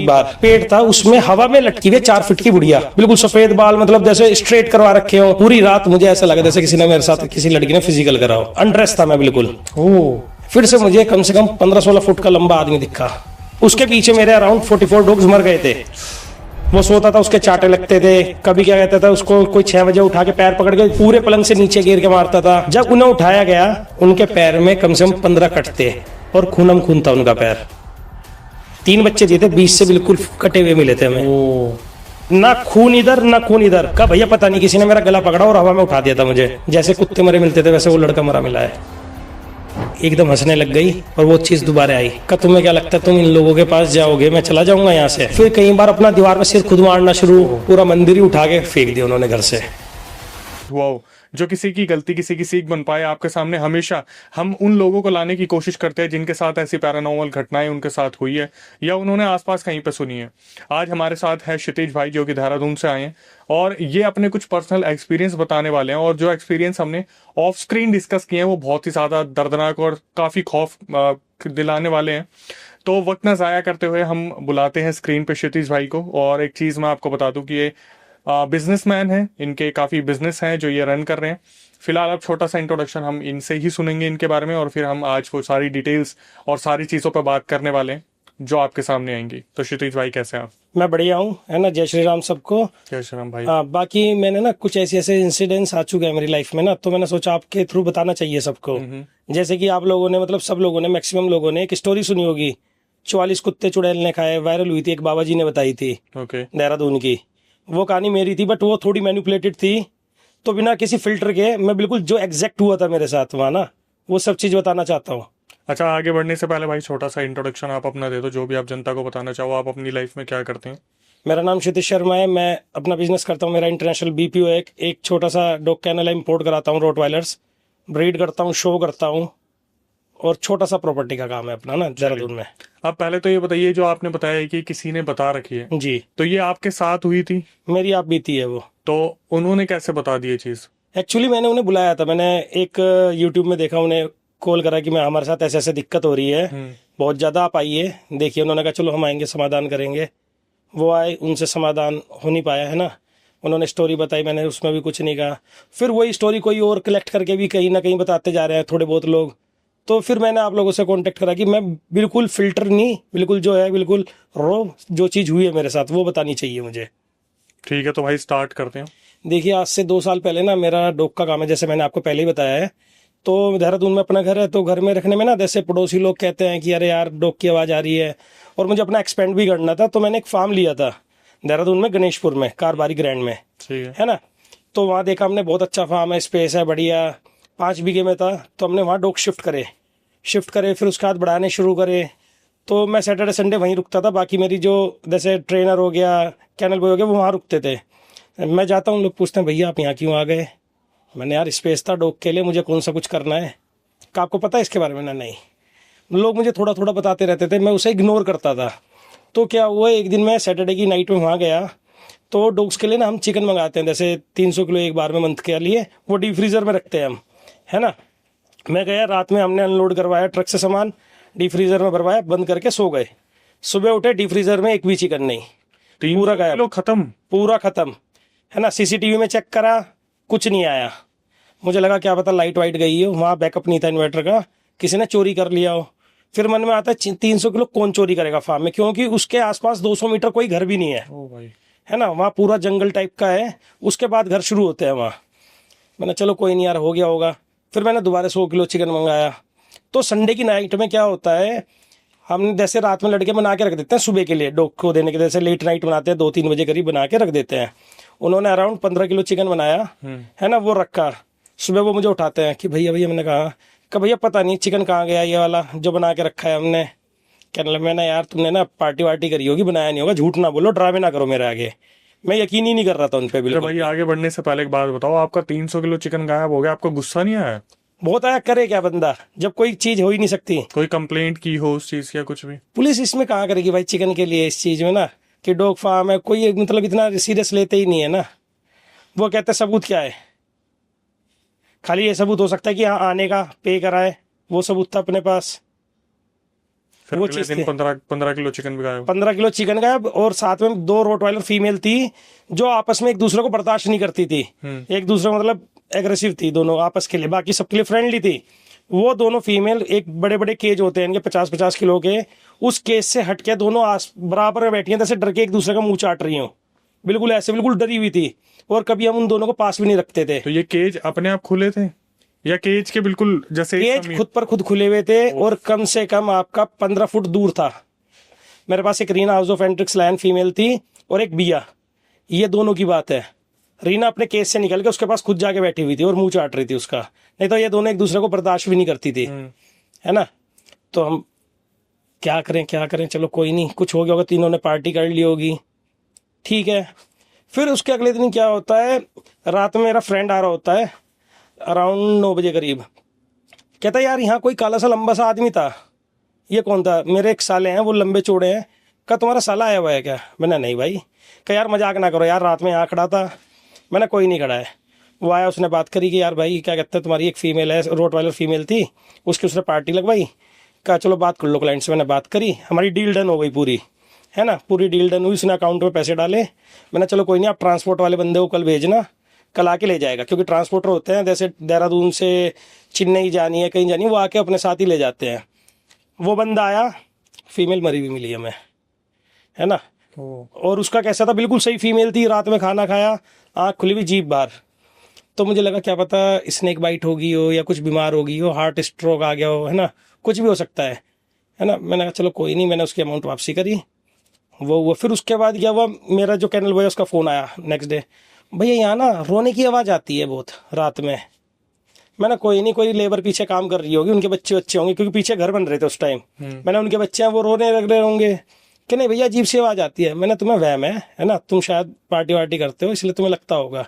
बार पेट था, उसमें हवा में लटकी हुई 4 फीट की बुढ़िया, बिल्कुल सफेद बाल, मतलब जैसे स्ट्रेट करवा रखे हो। पूरी रात मुझे ऐसा लगा जैसे किसी ने मेरे साथ, किसी लड़की ने फिजिकल कराओ। अनड्रेस था मैं बिल्कुल। फिर से मुझे कम से कम 15-16 फुट का लंबा आदमी दिखा। उसके पीछे मेरे अराउंड 44 डॉग्स मर गए थे। वो सोता था, उसके चाटे लगते थे। कभी क्या कहता था, उसको कोई 6 बजे उठा के पैर पकड़ के पूरे पलंग से नीचे गिर के मारता था। जब उन्हें उठाया गया, उनके पैर में कम से कम 15 कट थे और खूनम खून था उनका पैर। 3 बच्चे दिए थे, 20 से बिल्कुल कटे हुए मिले थे हमें। ना खून इधर ना खून इधर का। भैया पता नहीं, किसी ने मेरा गला पकड़ा और हवा में उठा दिया था मुझे। जैसे कुत्ते मरे मिलते थे वैसे वो लड़का मरा मिला है। एकदम हंसने लग गई और वो चीज दोबारा आई। का तुम्हें क्या लगता है तुम इन लोगों के पास जाओगे, मैं चला जाऊंगा यहाँ से? फिर कई बार अपना दीवार में सिर खुद मारना शुरू, पूरा मंदिर ही उठा के फेंक दिया उन्होंने घर से। वाओ, जो किसी की गलती किसी की सीख बन पाए। आपके सामने हमेशा हम उन लोगों को लाने की कोशिश करते हैं जिनके साथ ऐसी पैरानॉर्मल घटनाएं उनके साथ हुई है या उन्होंने आसपास कहीं पे सुनी है। आज हमारे साथ है क्षितिज भाई, जो कि देहरादून से आए हैं और ये अपने कुछ पर्सनल एक्सपीरियंस बताने वाले हैं। और जो एक्सपीरियंस हमने ऑफ स्क्रीन डिस्कस किए हैं वो बहुत ही ज़्यादा दर्दनाक और काफ़ी खौफ दिलाने वाले हैं। तो वक्त ना ज़ाया करते हुए हम बुलाते हैं स्क्रीन पे क्षितिज भाई को। और एक चीज़ मैं आपको बता दूं कि ये बिजनेसमैन हैं, इनके काफ़ी बिजनेस हैं जो ये रन कर रहे हैं। फिलहाल अब छोटा सा इंट्रोडक्शन हम इनसे ही सुनेंगे इनके बारे में, और फिर हम आज वो सारी डिटेल्स और सारी चीज़ों पर बात करने वाले हैं जो आपके सामने आएंगी। तो क्षितिज भाई कैसे हैं आप? मैं बढ़िया हूँ, है ना। जय श्री राम सबको। जय श्री राम भाई। बाकी मैंने ना कुछ ऐसे ऐसे इंसिडेंट्स आ चुके हैं मेरी लाइफ में ना, तो मैंने सोचा आपके थ्रू बताना चाहिए सबको। जैसे कि आप लोगों ने, मतलब सब लोगों ने, मैक्सिमम लोगों ने एक स्टोरी सुनी होगी, 44 कुत्ते चुड़ैल ने खाए, वायरल हुई थी, एक बाबा जी ने बताई थी ओके। देहरादून की। वो कहानी मेरी थी, बट वो थोड़ी मैनिपुलेटेड थी। तो बिना किसी फिल्टर के मैं बिल्कुल जो एग्जैक्ट हुआ था मेरे साथ वहाँ ना, वो सब चीज़ बताना चाहता हूँ। अच्छा, आगे बढ़ने से पहले भाई छोटा सा इंट्रोडक्शन आप अपना दे दो, जो भी आप जनता को बताना चाहो। आप अपनी लाइफ में क्या करते हैं? मेरा नाम क्षितिज शर्मा है। मैं अपना बिजनेस करता हूँ। मेरा इंटरनेशनल बीपीओ है। एक छोटा सा डॉग कैनल इंपोर्ट कराता हूँ, रोटवाइलर्स ब्रीड करता हूँ, शो करता हूँ, और छोटा सा प्रॉपर्टी का काम है अपना ना देहरादून में। अब पहले तो ये बताइए, जो आपने बताया कि किसी ने बता रखी है, जी, तो ये आपके साथ हुई थी? मेरी आप बीती है वो। तो उन्होंने कैसे बता दी ये चीज़? एक्चुअली मैंने उन्हें बुलाया था। मैंने एक यूट्यूब में देखा, उन्हें कॉल करा कि मैं, हमारे साथ ऐसे ऐसे दिक्कत हो रही है बहुत ज़्यादा, आप आइए देखिए। उन्होंने कहा चलो हम आएंगे, समाधान करेंगे। वो आए, उनसे समाधान हो नहीं पाया, है ना। उन्होंने स्टोरी बताई, मैंने उसमें भी कुछ नहीं कहा। फिर वही स्टोरी कोई और कलेक्ट करके भी कहीं ना कहीं बताते जा रहे हैं थोड़े बहुत लोग। तो फिर मैंने आप लोगों से कांटेक्ट करा कि मैं बिल्कुल फिल्टर नहीं, बिल्कुल जो है बिल्कुल रॉ, जो चीज़ हुई है मेरे साथ वो बतानी चाहिए मुझे। ठीक है, तो भाई स्टार्ट करते हैं। देखिए, आज से 2 साल पहले ना मेरा डॉग का काम है, जैसे मैंने आपको पहले ही बताया है। तो देहरादून में अपना घर है, तो घर में रखने में ना, जैसे पड़ोसी लोग कहते हैं कि अरे यार डॉग की आवाज़ आ रही है, और मुझे अपना एक्सपेंड भी करना था। तो मैंने एक फार्म लिया था देहरादून में, गणेशपुर में, कारबारी ग्रैंड में, ठीक है ना। तो वहाँ देखा हमने, बहुत अच्छा फार्म है, स्पेस है बढ़िया, 5 बीघे में था। तो हमने वहाँ डॉग शिफ्ट करे, फिर उसके बाद बढ़ाने शुरू करे। तो मैं सैटरडे संडे वहीं रुकता था। बाकी मेरी जो, जैसे ट्रेनर हो गया, कैनल बॉय हो गया, वो वहाँ रुकते थे। मैं जाता हूँ, लोग पूछते हैं भैया आप यहाँ क्यों आ गए? मैंने, यार स्पेस था डॉग के लिए, मुझे कौन सा कुछ करना है, क्या आपको पता है इसके बारे में ना? नहीं। लोग मुझे थोड़ा थोड़ा बताते रहते थे, मैं उसे इग्नोर करता था। तो क्या हुआ, एक दिन मैं सैटरडे की नाइट में वहाँ गया। तो डॉग्स के लिए ना हम चिकन मंगाते हैं, जैसे 300 किलो एक बार में मंथ के लिए, वो डीप फ्रीज़र में रखते हैं हम, है ना। मैं गया रात में, हमने अनलोड करवाया ट्रक से सामान, डीप फ्रीज़र में भरवाया, बंद करके सो गए। सुबह उठे, डीप फ्रीज़र में एक भी चिकन नहीं, पूरा गायब, खत्म, पूरा खत्म, है ना। सीसीटीवी में चेक करा, कुछ नहीं आया। मुझे लगा क्या पता लाइट वाइट गई हो, वहाँ बैकअप नहीं था इन्वर्टर का, किसी ने चोरी कर लिया हो। फिर मन में आता है 300 किलो कौन चोरी करेगा फार्म में, क्योंकि उसके आसपास 200 मीटर कोई घर भी नहीं है। ओ भाई, है ना, वहाँ पूरा जंगल टाइप का है, उसके बाद घर शुरू होते हैं वहाँ। मैंने चलो कोई नहीं यार, हो गया होगा। फिर मैंने दोबारा 100 किलो चिकन मंगाया। तो संडे की नाइट में क्या होता है, हम जैसे रात में लड़के बना के रख देते हैं सुबह के लिए डॉग को देने के, जैसे लेट नाइट बनाते हैं, 2-3 बजे करीब बना के रख देते हैं। उन्होंने अराउंड 15 किलो चिकन बनाया, है ना, वो रखा। सुबह वो मुझे उठाते हैं कि भैया भैया, मैंने कहा कि भैया पता नहीं चिकन कहाँ गया, ये वाला जो बना के रखा है हमने। कहने लगा, मैंने यार तुमने ना पार्टी वार्टी करी होगी, बनाया नहीं होगा, झूठ ना बोलो, ड्रामे ना करो मेरे आगे। मैं यकीन ही नहीं कर रहा था उन पे बिल्कुल। भाई आगे बढ़ने से पहले एक बात बताओ, आपका 300 किलो चिकन गायब हो गया, आपको गुस्सा नहीं आया? बहुत आया, करे क्या बंदा जब कोई चीज हो ही नहीं सकती। कोई कंप्लेंट की हो उस चीज या कुछ भी? पुलिस इसमें कहाँ करेगी भाई चिकन के लिए, इस चीज में ना कि डॉग फार्म है, कोई मतलब इतना सीरियस लेते ही नहीं है ना। वो कहते हैं सबूत क्या है, खाली ये सबूत हो सकता है कि हाँ आने का पे करा है, वो सबूत था अपने पास। फिर वो अगले चीज दिन 15 किलो चिकन भी गायब। 15 किलो चिकन गायब, और साथ में 2 रोटवाइलर फीमेल थी जो आपस में एक दूसरे को बर्दाश्त नहीं करती थी। एक दूसरे मतलब एग्रेसिव थी दोनों आपस के लिए, बाकी सबके लिए फ्रेंडली थी। वो दोनों फीमेल एक बड़े बड़े केज होते हैं इनके 50-50 किलो के, उस केज से हटके दोनों बराबर में बैठी हैं, जैसे डर के एक दूसरे का मुंह चाट रही हो, बिल्कुल ऐसे, बिल्कुल डरी हुई थी। और कभी हम उन दोनों को पास भी नहीं रखते थे। तो ये केज अपने आप खुले थे या केज के बिल्कुल जैसे केज खुद पर खुद खुले हुए थे, और कम से कम आपका 15 फुट दूर था। मेरे पास एक रीना हाउस ऑफ एंट्रिक्स लायन फीमेल थी और एक बिया, ये दोनों की बात है। रीना अपने केज से निकल के उसके पास खुद जाके बैठी हुई थी और मुंह चाट रही थी उसका, नहीं तो ये दोनों एक दूसरे को बर्दाश्त भी नहीं करती थी, है ना। तो हम क्या करें, चलो कोई नहीं, कुछ हो गया होगा, तीनों ने पार्टी कर ली होगी, ठीक है। फिर उसके अगले दिन क्या होता है, रात में मेरा फ्रेंड आ रहा होता है अराउंड 9 बजे करीब, कहता है यार यहाँ कोई काला सा लंबा सा आदमी था। ये कौन था? मेरे एक साले हैं, वो लंबे चौड़े हैं। क्या तुम्हारा साला आया हुआ है क्या? मैंने नहीं भाई। क्या यार मजाक ना करो यार, रात में यहाँ खड़ा था। मैंने कोई नहीं खड़ा है। वो आया, उसने बात करी कि यार भाई क्या कहते हैं, तुम्हारी एक फीमेल है, रोटवाइलर फीमेल थी, उसकी उसने पार्टी लगवाई। कहा चलो बात कर लो क्लाइंट से। मैंने बात करी, हमारी डील डन हो गई पूरी, है ना, पूरी डील डन हुई। उसने अकाउंट में पैसे डाले। मैंने चलो कोई नहीं, आप ट्रांसपोर्ट वाले बंदे को कल भेजना, कल आके ले जाएगा, क्योंकि ट्रांसपोर्टर होते हैं जैसे देहरादून से चेन्नई जानी है, कहीं जानी है, वो आके अपने साथ ही ले जाते हैं। वो बंदा आया, फीमेल मरी हुई मिली हमें, है ना। और उसका कैसा था, बिल्कुल सही फीमेल थी, रात में खाना खाया, आँख खुली हुई, जीभ बाहर। तो मुझे लगा क्या पता स्नेक बाइट होगी हो या कुछ बीमार होगी हो, हार्ट स्ट्रोक आ गया हो, है ना, कुछ भी हो सकता है ना। मैंने कहा चलो कोई नहीं, मैंने उसकी अमाउंट वापसी करी। वो फिर उसके बाद क्या हुआ, मेरा जो कैनल बॉय उसका फ़ोन आया नेक्स्ट डे, भैया यहाँ ना रोने की आवाज़ आती है बहुत रात में। मैंने कोई नहीं, कोई लेबर पीछे काम कर रही होगी, उनके बच्चे होंगे, क्योंकि पीछे घर बन रहे थे उस टाइम। मैंने उनके बच्चे हैं, वो रोने लग रहे होंगे कि नहीं भैया अजीब सी आवाज़ आती है। मैंने तुम्हें वहम है ना, तुम शायद पार्टी वार्टी करते हो इसलिए तुम्हें लगता होगा।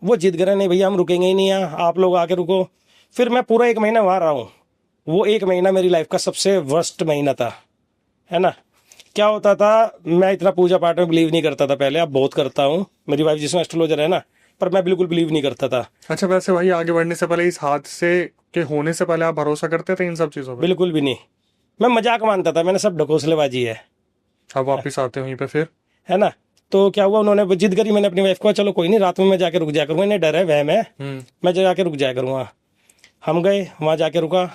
वो जिद करे नहीं भैया हम रुकेंगे ही नहीं यहाँ, आप लोग आके रुको। फिर मैं पूरा 1 महीना वहाँ रहा हूँ। वो 1 महीना मेरी लाइफ का सबसे वर्स्ट महीना था, है ना। क्या होता था, मैं इतना पूजा पाठ में बिलीव नहीं करता था पहले, अब बहुत करता हूँ। मेरी वाइफ जिसमें एस्ट्रोलॉजर है ना, पर मैं बिल्कुल बिलीव नहीं करता था। अच्छा, वैसे भाई आगे बढ़ने से पहले, इस हादसे के होने से पहले आप भरोसा करते थे इन सब चीजों पे? बिल्कुल भी नहीं, मैं मजाक मानता था, मैंने सब ढकोसलेबाजी है। अब वापिस आते वहीं पे फिर, है ना। तो क्या हुआ, उन्होंने जिद करी, मैंने अपनी वाइफ को चलो कोई नहीं, रात में मैं जाके रुक जाया करूँगा, इन्हें डर है वहम है, मैं जाके रुक जाया करूँगा। हम गए वहाँ, जाके रुका।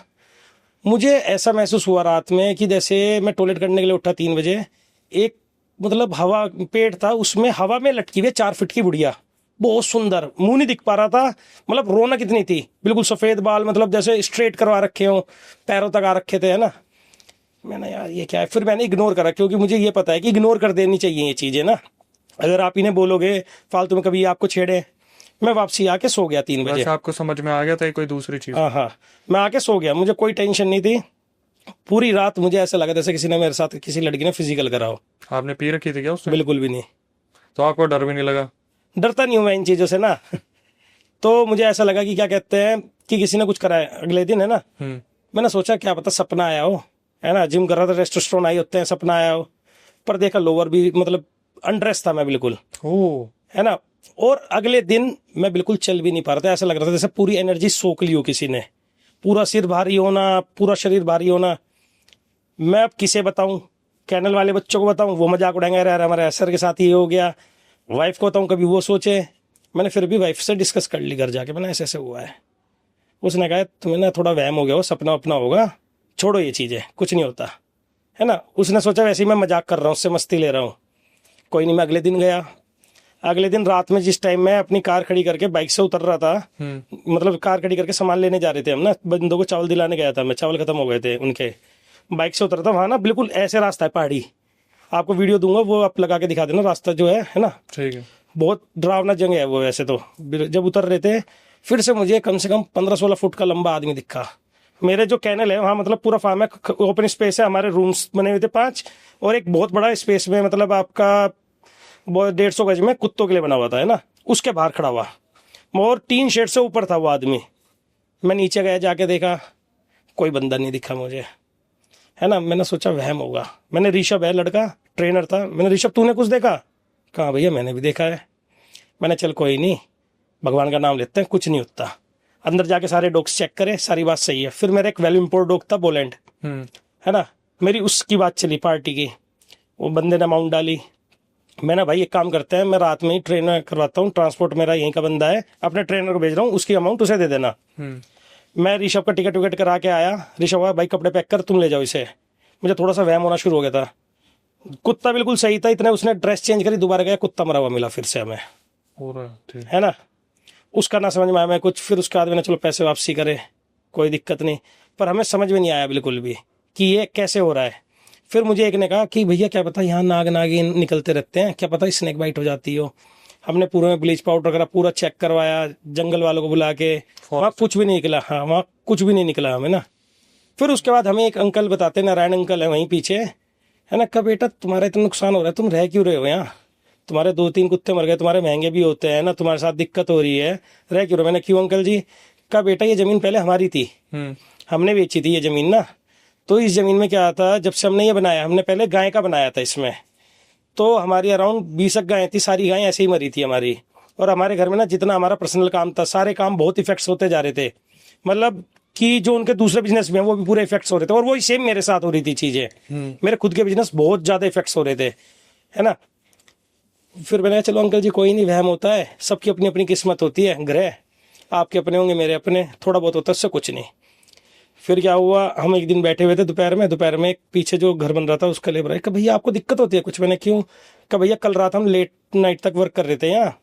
मुझे ऐसा महसूस हुआ रात में कि जैसे मैं टॉयलेट करने के लिए उठा 3 बजे, एक मतलब हवा पेट था, उसमें हवा में लटकी हुई 4 फीट की बुढ़िया, बहुत सुंदर, मुंह नहीं दिख पा रहा था, मतलब रौनक इतनी थी, बिल्कुल सफ़ेद बाल, मतलब जैसे स्ट्रेट करवा रखे हो, पैरों तक आ रखे थे, है ना। मैंने यार ये क्या है, फिर मैंने इग्नोर करा, क्योंकि मुझे ये पता है कि इग्नोर कर देनी चाहिए ये चीज़ें ना। अगर आप इन्हें बोलोगे फालतू में कभी आपको छेड़े। मैं वापसी आके सो गया 3 बजे। आपको समझ में आ गया था कोई दूसरी चीज? हाँ, मैं आके सो गया, मुझे कोई टेंशन नहीं थी। पूरी रात मुझे ऐसा लगा जैसे किसी ने मेरे साथ, किसी लड़की ने फिजिकल करा हो। आपने पी रखी थी क्या उससे? बिल्कुल भी नहीं। तो आपको डर भी नहीं लगा? डरता नहीं हूँ मैं इन चीज़ों से ना। तो मुझे ऐसा लगा कि क्या कहते हैं कि किसी ने कुछ करा है। अगले दिन, है ना, मैंने सोचा क्या पता सपना आया हो, है ना, जिम कर रहा था, टेस्टोस्टेरोन आई होते हैं, सपना आया हो। पर देखा लोअर भी, मतलब अनड्रेस था मैं बिल्कुल, है ना। और अगले दिन मैं बिल्कुल चल भी नहीं पा रहा था, ऐसा लग रहा था जैसे पूरी एनर्जी सोख ली हो किसी ने, पूरा सिर भारी होना, पूरा शरीर भारी होना। मैं अब किसे बताऊं, कैनल वाले बच्चों को बताऊं, वो मजाक उड़ाएंगे, अरे हमारे सर के साथ ये हो गया। वाइफ को बताऊं, कभी वो सोचे। मैंने फिर भी वाइफ से डिस्कस कर ली घर जाके, मैंने ऐसे ऐसे हुआ है। उसने कहा तुम्हें ना थोड़ा वहम हो गया हो, सपना अपना होगा, छोड़ो ये चीज़ें, कुछ नहीं होता, है ना। उसने सोचा वैसे ही मैं मजाक कर रहा हूँ, उससे मस्ती ले रहा हूँ। कोई नहीं, मैं अगले दिन गया। अगले दिन रात में जिस टाइम मैं अपनी कार खड़ी करके बाइक से उतर रहा था, मतलब कार खड़ी करके सामान लेने जा रहे थे हम ना, बंदों को चावल दिलाने गया था मैं, चावल खत्म हो गए थे उनके। बाइक से उतरा था वहाँ ना, बिल्कुल ऐसे रास्ता है पहाड़ी, आपको वीडियो दूंगा, वो आप लगा के दिखा देना रास्ता जो है ना। ठीक है। बहुत डरावना जगह है वो वैसे तो। जब उतर रहे थे, फिर से मुझे कम से कम 15-16 फुट का लंबा आदमी दिखा। मेरे जो कैनल है वहाँ मतलब पूरा फार्म है, ओपन स्पेस है, हमारे रूम्स बने हुए थे 5, और एक बहुत बड़ा स्पेस में, मतलब आपका 150 गज में कुत्तों के लिए बना हुआ था, है ना, उसके बाहर खड़ा हुआ, और 3 शेड से ऊपर था वो आदमी। मैं नीचे गया, जाके देखा कोई बंदा नहीं दिखा मुझे, है ना। मैंने सोचा वहम होगा। मैंने, ऋषभ है लड़का, ट्रेनर था, मैंने, ऋषभ तूने कुछ देखा? कहा भैया मैंने भी देखा है। मैंने चल कोई नहीं, भगवान का नाम लेते हैं, कुछ नहीं होता। अंदर जाके सारे डॉग्स चेक करे, सारी बात सही है। फिर मेरा एक वेल इम्पोर्ट डॉग था, बोलैंड, है ना, मेरी उसकी बात चली पार्टी की, वो बंदे ने अमाउंट डाली। मैंने भाई एक काम करते हैं, मैं रात में ही ट्रेन करवाता हूँ, ट्रांसपोर्ट मेरा यहीं का बंदा है, अपने ट्रेनर को भेज रहा हूँ, उसकी अमाउंट उसे दे देना। मैं ऋषभ का टिकट विकट करा के आया। ऋषभ भाई भाई कपड़े पैक कर, तुम ले जाओ इसे। मुझे थोड़ा सा वहम होना शुरू हो गया था। कुत्ता बिल्कुल सही था, इतने उसने ड्रेस चेंज करी, दोबारा गया, कुत्ता मरा हुआ मिला फिर से हमें, है ना। उसका ना समझ में आया मैं कुछ। फिर उसके बाद मैंने चलो पैसे वापसी करे, कोई दिक्कत नहीं, पर हमें समझ में नहीं आया बिल्कुल भी कि ये कैसे हो रहा है। फिर मुझे एक ने कहा कि भैया क्या पता यहाँ नाग नागिन निकलते रहते हैं, क्या पता स्नेक बाइट हो जाती हो। हमने पूरे में ब्लीच पाउडर वगैरह पूरा चेक करवाया, जंगल वालों को बुला के, वहाँ कुछ भी नहीं निकला। हाँ, वहाँ कुछ भी नहीं निकला हमें ना। फिर उसके बाद हमें एक अंकल बताते, नारायण अंकल है वहीं पीछे, है ना, कहा बेटा तुम्हारा इतना नुकसान हो रहा है, तुम रह क्यों रहे हो यहाँ, तुम्हारे 2-3 कुत्ते मर गए, तुम्हारे महंगे भी होते हैं ना, तुम्हारे साथ दिक्कत हो रही है, रह क्यों रहे हो। मैंने क्यों अंकल जी, कहा बेटा ये जमीन पहले हमारी थी, हमने बेची थी ये जमीन ना। तो इस जमीन में क्या था, जब से हमने ये बनाया, हमने पहले गाय का बनाया था इसमें, तो हमारी अराउंड 20 गायें थी, सारी गायें ऐसे ही मरी थी हमारी। और हमारे घर में ना जितना हमारा पर्सनल काम था, सारे काम बहुत इफेक्ट्स होते जा रहे थे, मतलब कि जो उनके दूसरे बिजनेस में वो भी पूरे इफेक्ट्स हो रहे थे, और वही सेम मेरे साथ हो रही थी चीजें। मेरे खुद के बिजनेस बहुत ज्यादा इफेक्ट्स हो रहे थे, है ना। फिर मैंने कहा चलो अंकल जी कोई नहीं, वहम होता है, सबकी अपनी अपनी किस्मत होती है, ग्रह आपके अपने होंगे, मेरे अपने, थोड़ा बहुत होता है, उससे कुछ नहीं। फिर क्या हुआ, हम एक दिन बैठे हुए थे दोपहर में एक पीछे जो घर बन रहा था उसका लेबर है, कि भैया आपको दिक्कत होती है कुछ। मैंने क्यों, कि भैया कल रात हम लेट नाइट तक वर्क कर रहे थे, यहाँ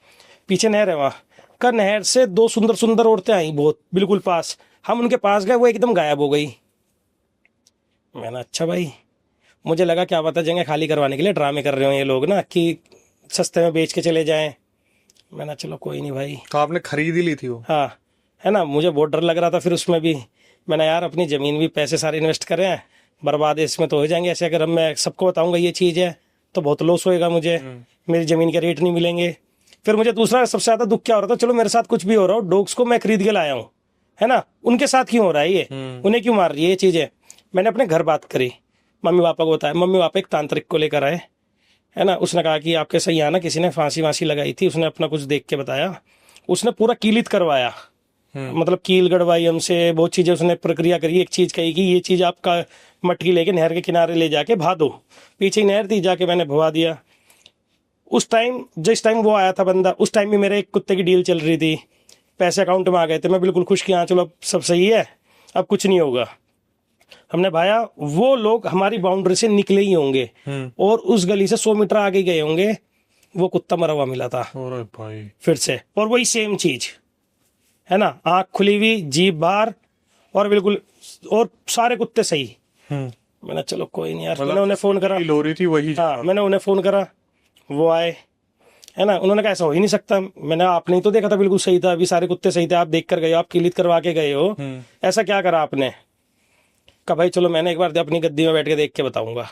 पीछे नहर है वहाँ का, नहर से 2 सुंदर सुंदर औरतें आई बहुत बिल्कुल पास, हम उनके पास गए, वो एकदम गायब हो गई। मैंने अच्छा भाई, मुझे लगा क्या पता जगह खाली करवाने के लिए ड्रामे कर रहे हो ये लोग ना, कि सस्ते में बेच के चले जाएं। मैंने चलो कोई नहीं भाई। तो आपने खरीद ही ली थी वो? हाँ, है ना, मुझे बहुत डर लग रहा था फिर उसमें भी। मैंने यार अपनी ज़मीन भी पैसे सारे इन्वेस्ट करे हैं, बर्बाद इसमें तो हो जाएंगे ऐसे, अगर मैं सबको बताऊंगा ये चीज़ है तो बहुत लॉस होएगा मुझे, मेरी ज़मीन के रेट नहीं मिलेंगे। फिर मुझे दूसरा सबसे ज़्यादा दुख क्या हो रहा था, चलो मेरे साथ कुछ भी हो रहा हो, डॉग्स को मैं खरीद के लाया हूँ, है ना, उनके साथ क्यों हो रहा है ये, उन्हें क्यों मार रही है ये चीज़ें। मैंने अपने घर बात करी, मम्मी पापा को बताया, मम्मी पापा एक तांत्रिक को लेकर आए, है ना। उसने कहा कि आपके सही आना, किसी ने फांसी वांसी लगाई थी, उसने अपना कुछ देख के बताया, उसने पूरा कीलित करवाया, मतलब कील गड़वाई हमसे, बहुत चीजें उसने प्रक्रिया करी। एक चीज कही कि ये चीज आपका मटकी लेके नहर के किनारे ले जाके भा दो, पीछे ही नहर थी, जाके मैंने भवा दिया। उस टाइम जिस टाइम वो आया था बंदा, उस टाइम भी मेरे एक कुत्ते की डील चल रही थी, पैसे अकाउंट में आ गए थे, मैं बिल्कुल खुश कि हाँ चलो अब सब सही है, अब कुछ नहीं होगा। हमने भाया, वो लोग हमारी बाउंड्री से निकले ही होंगे और उस गली से 100 मीटर आगे गए होंगे, वो कुत्ता मरा हुआ मिला था। अरे भाई, फिर से, और वही सेम चीज, है ना, आंख खुली हुई, जीभ बाहर, और बिल्कुल, और सारे कुत्ते सही। मैंने चलो कोई नहीं यार, मैंने उन्हें फोन करा, हो रही थी वही। हाँ, मैंने उन्हें फोन करा, वो आए, है ना। उन्होंने कहा ऐसा हो ही नहीं सकता। मैंने आपने ही तो देखा था, बिल्कुल सही था, अभी सारे कुत्ते सही थे, आप देख कर गए हो, आप किलित करवा के गए हो, ऐसा क्या करा आपने। कहा भाई चलो मैंने एक बार अपनी गद्दी में बैठ के देख के बताऊंगा।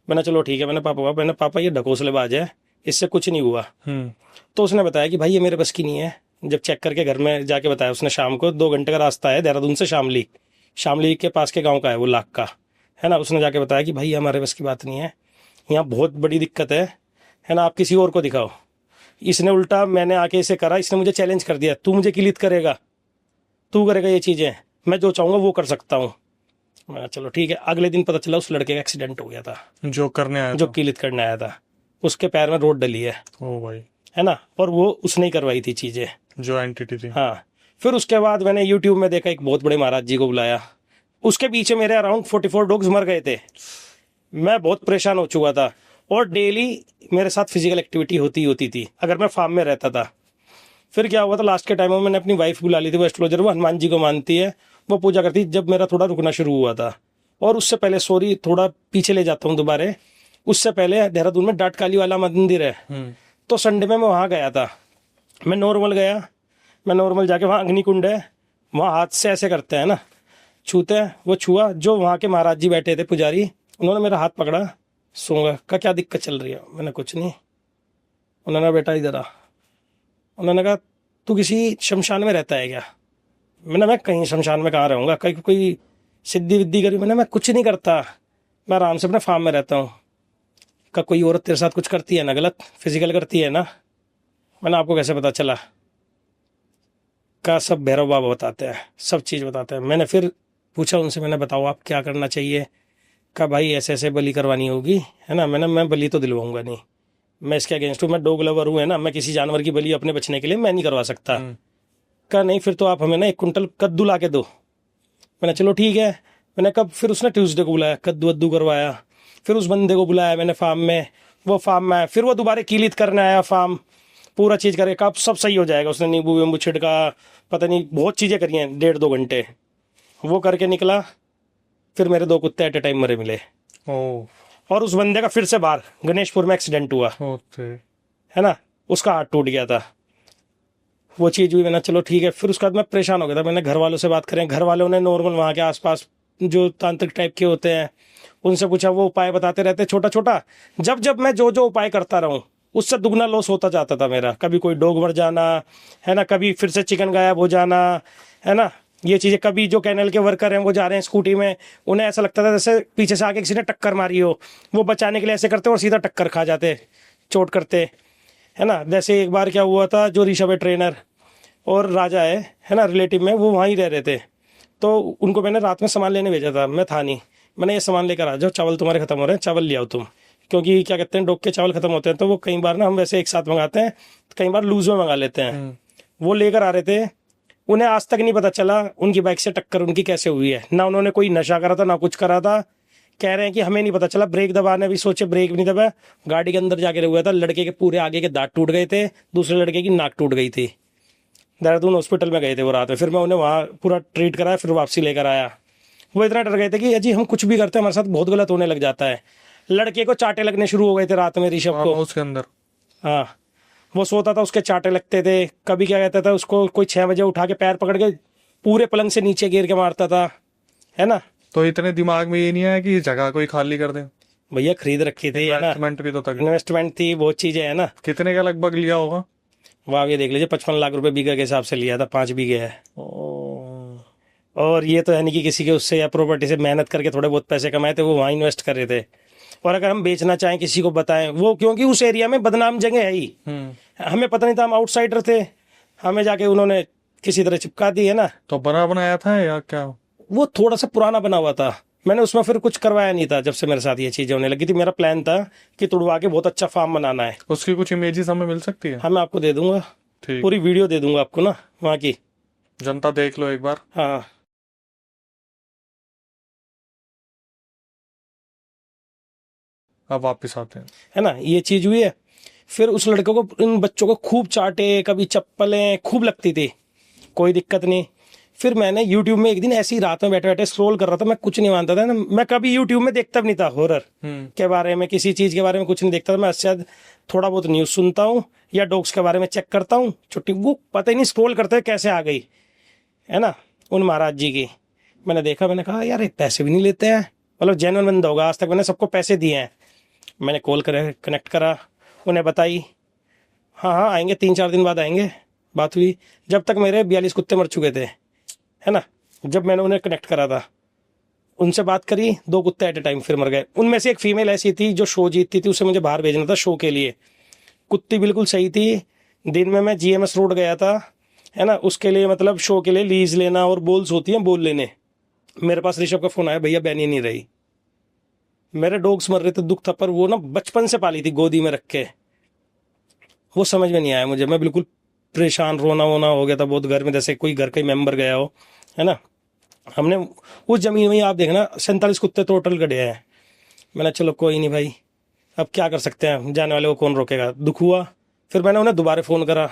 मैंने चलो ठीक है, मैंने पापा ये ढकोसलेबाज है, इससे कुछ नहीं हुआ। तो उसने बताया कि भाई ये मेरे बस की नहीं है। जब चेक करके घर में जाके बताया उसने, शाम को 2 घंटे का रास्ता है देहरादून से शामली के पास के गांव का है वो, लाख का, है ना। उसने जाके बताया कि भाई हमारे बस की बात नहीं है, यहाँ बहुत बड़ी दिक्कत है ना, आप किसी और को दिखाओ। इसने उल्टा, मैंने आके इसे करा, इसने मुझे चैलेंज कर दिया, तू मुझे किलित करेगा, तू करेगा ये चीज़ें, मैं जो चाहूँगा वो कर सकता हूँ। मैं चलो ठीक है। अगले दिन पता चला उस लड़के का एक्सीडेंट हो गया था, जो करने आया जो किलित करने आया था, उसके पैर में रोड डली है। ओ भाई, है ना, और वो उसने ही करवाई थी चीजें, जो एंटिटी थी। हाँ। फिर उसके बाद मैंने यूट्यूब में देखा, एक बहुत बड़े महाराज जी को बुलाया, उसके पीछे मेरे अराउंड 44 डॉग्स मर गए थे। मैं बहुत परेशान हो चुका था, और डेली मेरे साथ फिजिकल एक्टिविटी होती थी अगर मैं फार्म में रहता था। फिर क्या हुआ था, लास्ट के टाइम में मैंने अपनी वाइफ बुला ली थी, वो एस्ट्रोलॉजर, वो हनुमान जी को मानती है, वो पूजा करती। जब मेरा थोड़ा रुकना शुरू हुआ था, और उससे पहले, सॉरी थोड़ा पीछे ले जाता हूँ दोबारा, उससे पहले देहरादून में डाट काली वाला मंदिर है, तो संडे में मैं वहाँ गया था। मैं नॉर्मल गया, मैं नॉर्मल जाके, वहाँ अग्निकुंड है, वहाँ हाथ से ऐसे करते हैं ना, छूते हैं, वो छुआ। जो वहाँ के महाराज जी बैठे थे पुजारी, उन्होंने मेरा हाथ पकड़ा, सूंघा, का क्या दिक्कत चल रही है। मैंने कुछ नहीं। उन्होंने बेटा इधर आ। उन्होंने कहा तू किसी शमशान में रहता है क्या। मैंने, मैं कहीं शमशान में कहाँ रहूँगा, कहीं कोई सिद्धि विद्धि करी। मैं कुछ नहीं करता, मैं आराम से अपने फार्म में रहता हूँ। का कोई औरत तेरे साथ कुछ करती है ना, गलत फिजिकल करती है ना। मैंने, आपको कैसे पता चला। का सब भैरव बाबा बताते हैं, सब चीज़ बताते हैं। मैंने फिर पूछा उनसे, मैंने बताओ आप क्या करना चाहिए। कहा भाई ऐसे ऐसे बलि करवानी होगी, है ना। मैं बलि तो दिलवाऊंगा नहीं, मैं इसके अगेंस्ट हूँ, मैं डॉग लवर हूँ, है ना। मैं किसी जानवर की बलि अपने बचने के लिए मैं नहीं करवा सकता। कहा नहीं फिर तो आप हमें ना 1 कुंटल कद्दू ला के दो। मैंने चलो ठीक है। मैंने कब, फिर उसने ट्यूसडे को बुलाया, कद्दू वद्दू करवाया। फिर उस बंदे को बुलाया मैंने फार्म में, वो फार्म में आया, फिर वो दोबारा कीलित करने आया फार्म, पूरा चीज़ करे, कब सब सही हो जाएगा। उसने नींबू वींबू छिड़का, पता नहीं बहुत चीज़ें करी हैं, 1.5-2 घंटे वो करके निकला। फिर मेरे 2 कुत्ते एट ए टाइम मरे मिले। ओ, और उस बंदे का फिर से बाहर गणेशपुर में एक्सीडेंट हुआ, ओके। है ना, उसका हाथ टूट गया था। वो चीज़ हुई, मैंने चलो ठीक है। फिर उसके बाद मैं परेशान हो गया था, मैंने घर वालों से बात करें, घर वालों ने नॉर्मल वहाँ के आसपास जो तांत्रिक टाइप के होते हैं उनसे पूछा, वो उपाय बताते रहते छोटा छोटा। जब जब मैं जो जो उपाय करता रहूँ उससे दुगना लॉस होता जाता था मेरा। कभी कोई डॉग मर जाना, है ना, कभी फिर से चिकन गायब हो जाना, है ना, ये चीज़ें। कभी जो कैनल के वर्कर हैं वो जा रहे हैं स्कूटी में, उन्हें ऐसा लगता था जैसे पीछे से आके किसी ने टक्कर मारी हो, वो बचाने के लिए ऐसे करते और सीधा टक्कर खा जाते, चोट करते, है ना। जैसे एक बार क्या हुआ था, जो ऋषभ है ट्रेनर और राजा है ना, रिलेटिव में, वो वहीं रह रहे थे। तो उनको मैंने रात में सामान लेने भेजा था, मैं था नहीं। मैंने ये सामान लेकर आ जाओ, चावल तुम्हारे खत्म हो रहे हैं, चावल ले आओ तुम। क्योंकि क्या कहते हैं, डॉग के चावल खत्म होते हैं तो वो कई बार ना, हम वैसे एक साथ मंगाते हैं, कई बार लूज में मंगा लेते हैं। वो लेकर आ रहे थे, उन्हें आज तक नहीं पता चला उनकी बाइक से टक्कर उनकी कैसे हुई है। ना उन्होंने कोई नशा करा था ना कुछ करा था। कह रहे हैं कि हमें नहीं पता चला, ब्रेक दबाने भी सोचे, ब्रेक भी नहीं दबा, गाड़ी के अंदर जाके हुआ था। लड़के के पूरे आगे के दांत टूट गए थे, दूसरे लड़के की नाक टूट गई थी। देहरादून हॉस्पिटल में गए थे वो रात में। फिर मैं उन्हें वहाँ पूरा ट्रीट कराया, फिर वापसी लेकर आया। वो इतना डर गए थे कि अजी हम कुछ भी करते हैं हमारे साथ बहुत गलत होने लग जाता है। लड़के को चाटे लगने शुरू हो गए थे रात में, ऋषभ को। उसके अंदर, हाँ, वो सोता था, उसके चाटे लगते थे। कभी क्या कहता था, उसको कोई 6 बजे उठा के पैर पकड़ के पूरे पलंग से नीचे गिर के मारता था, है ना। तो इतने दिमाग में ये नहीं आया कि इस जगह कोई खाली कर दे? भैया खरीद रखी थी, है ना, इन्वेस्टमेंट भी तो था। इन्वेस्टमेंट थी, बहुत चीजें, है ना। कितने का लगभग लिया होगा? वाह, ये देख लीजिए 55 लाख रुपए बीघा के हिसाब से लिया था, 5 बीघे है। और ये तो है नहीं कि किसी के उससे या प्रॉपर्टी से मेहनत करके थोड़े बहुत पैसे कमाए थे, वो वहाँ इन्वेस्ट कर रहे थे। और अगर हम बेचना चाहें, किसी को बताएं, वो क्योंकि उस एरिया में बदनाम जगह है ही, हमें पता नहीं था, हम आउटसाइडर थे, हमें जाके उन्होंने किसी तरह चिपका दी, है ना। तो बना बनाया था या क्या? वो थोड़ा सा पुराना बना हुआ था, मैंने उसमें फिर कुछ करवाया नहीं था। जब से मेरे साथ ये चीजें होने लगी थी, मेरा प्लान था कि तुड़वा के बहुत अच्छा फार्म बनाना है। उसकी कुछ इमेजेस हमें मिल सकती है? हाँ, मैं आपको दे दूंगा, ठीक, पूरी वीडियो दे दूंगा आपको ना वहाँ की। जनता देख लो एक बार। हाँ, अब वापस आते हैं। है ना, ये चीज हुई है। फिर उस लड़के को, इन बच्चों को खूब चाटे, कभी चप्पलें खूब लगती थी, कोई दिक्कत नहीं। फिर मैंने यूट्यूब में एक दिन ऐसी रात में बैठे बैठे स्क्रॉल कर रहा था, मैं कुछ नहीं मानता था ना, मैं कभी यूट्यूब में देखता भी नहीं था हॉरर के बारे में, किसी चीज के बारे में कुछ नहीं देखता था मैं। शायद थोड़ा बहुत न्यूज सुनता हूँ या डॉग्स के बारे में चेक करता हूँ, छुट्टी वो पता ही नहीं स्क्रॉल करते कैसे आ गई, है ना, उन महाराज जी की। मैंने देखा, मैंने कहा यार ये पैसे भी नहीं लेते हैं, मतलब जेन्युइन बंदा होगा, आज तक मैंने सबको पैसे दिए हैं। मैंने कॉल करा, कनेक्ट करा, उन्हें बताई, हाँ हाँ आएंगे, 3-4 दिन बाद आएंगे। बात हुई, जब तक मेरे 42 कुत्ते मर चुके थे, है ना। जब मैंने उन्हें कनेक्ट करा था, उनसे बात करी, 2 कुत्ते एट ए टाइम फिर मर गए। उनमें से एक फीमेल ऐसी थी जो शो जीतती थी, उसे मुझे बाहर भेजना था शो के लिए। कुत्ती बिल्कुल सही थी। दिन में मैं GMS रोड गया था, है ना, उसके लिए, मतलब शो के लिए लीज लेना, और बॉल्स होती हैं बॉल लेने। मेरे पास ऋषभ का फोन आया, भैया बैनी नहीं रही, मेरे डॉग्स मर रहे थे, दुख था। पर वो ना बचपन से पाली थी गोदी में रख के, वो समझ में नहीं आया मुझे। मैं बिल्कुल परेशान, रोना वोना हो गया था बहुत घर में, जैसे कोई घर का ही मेंबर गया हो, है ना। हमने उस जमीन में ही, आप देखना, 47 कुत्ते टोटल गड़े हैं। मैंने चलो कोई नहीं भाई, अब क्या कर सकते हैं, जाने वाले को कौन रोकेगा। दुख हुआ, फिर मैंने उन्हें दोबारा फ़ोन करा,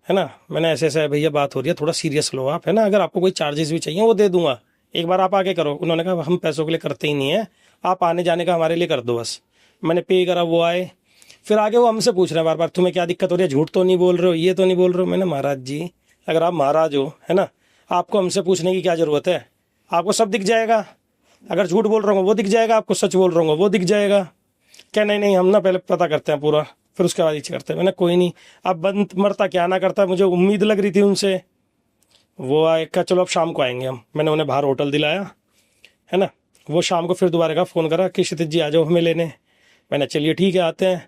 है ना, मैंने ऐसे ऐसे भैया बात हो रही है, थोड़ा सीरियस लो आप, है ना, अगर आपको कोई चार्जेस भी चाहिए वो दे दूंगा, एक बार आप आके करो। उन्होंने कहा हम पैसों के लिए करते ही नहीं है, आप आने जाने का हमारे लिए कर दो बस। मैंने पे करा, वो आए। फिर आगे वो हमसे पूछ रहे हैं बार बार, तुम्हें क्या दिक्कत हो रही है, झूठ तो नहीं बोल रहे हो, ये तो नहीं बोल रहे हो। मैंने, महाराज जी अगर आप महाराज हो, है ना, आपको हमसे पूछने की क्या ज़रूरत है, आपको सब दिख जाएगा। अगर झूठ बोल रहा हूँ वो दिख जाएगा, आपको सच बोल रहा हूँ वो दिख जाएगा। क्या नहीं नहीं, हम ना पहले पता करते हैं पूरा, फिर उसके बाद ही करते हैं। मैंने कोई नहीं, अब बंद मरता क्या ना करता, मुझे उम्मीद लग रही थी उनसे। वो आए, क्या चलो अब शाम को आएंगे हम। मैंने उन्हें बाहर होटल दिलाया, है ना। वो शाम को फिर दोबारा का फ़ोन करा कि क्षितिज जी आ जाओ हमें लेने। मैंने चलिए ठीक है आते हैं।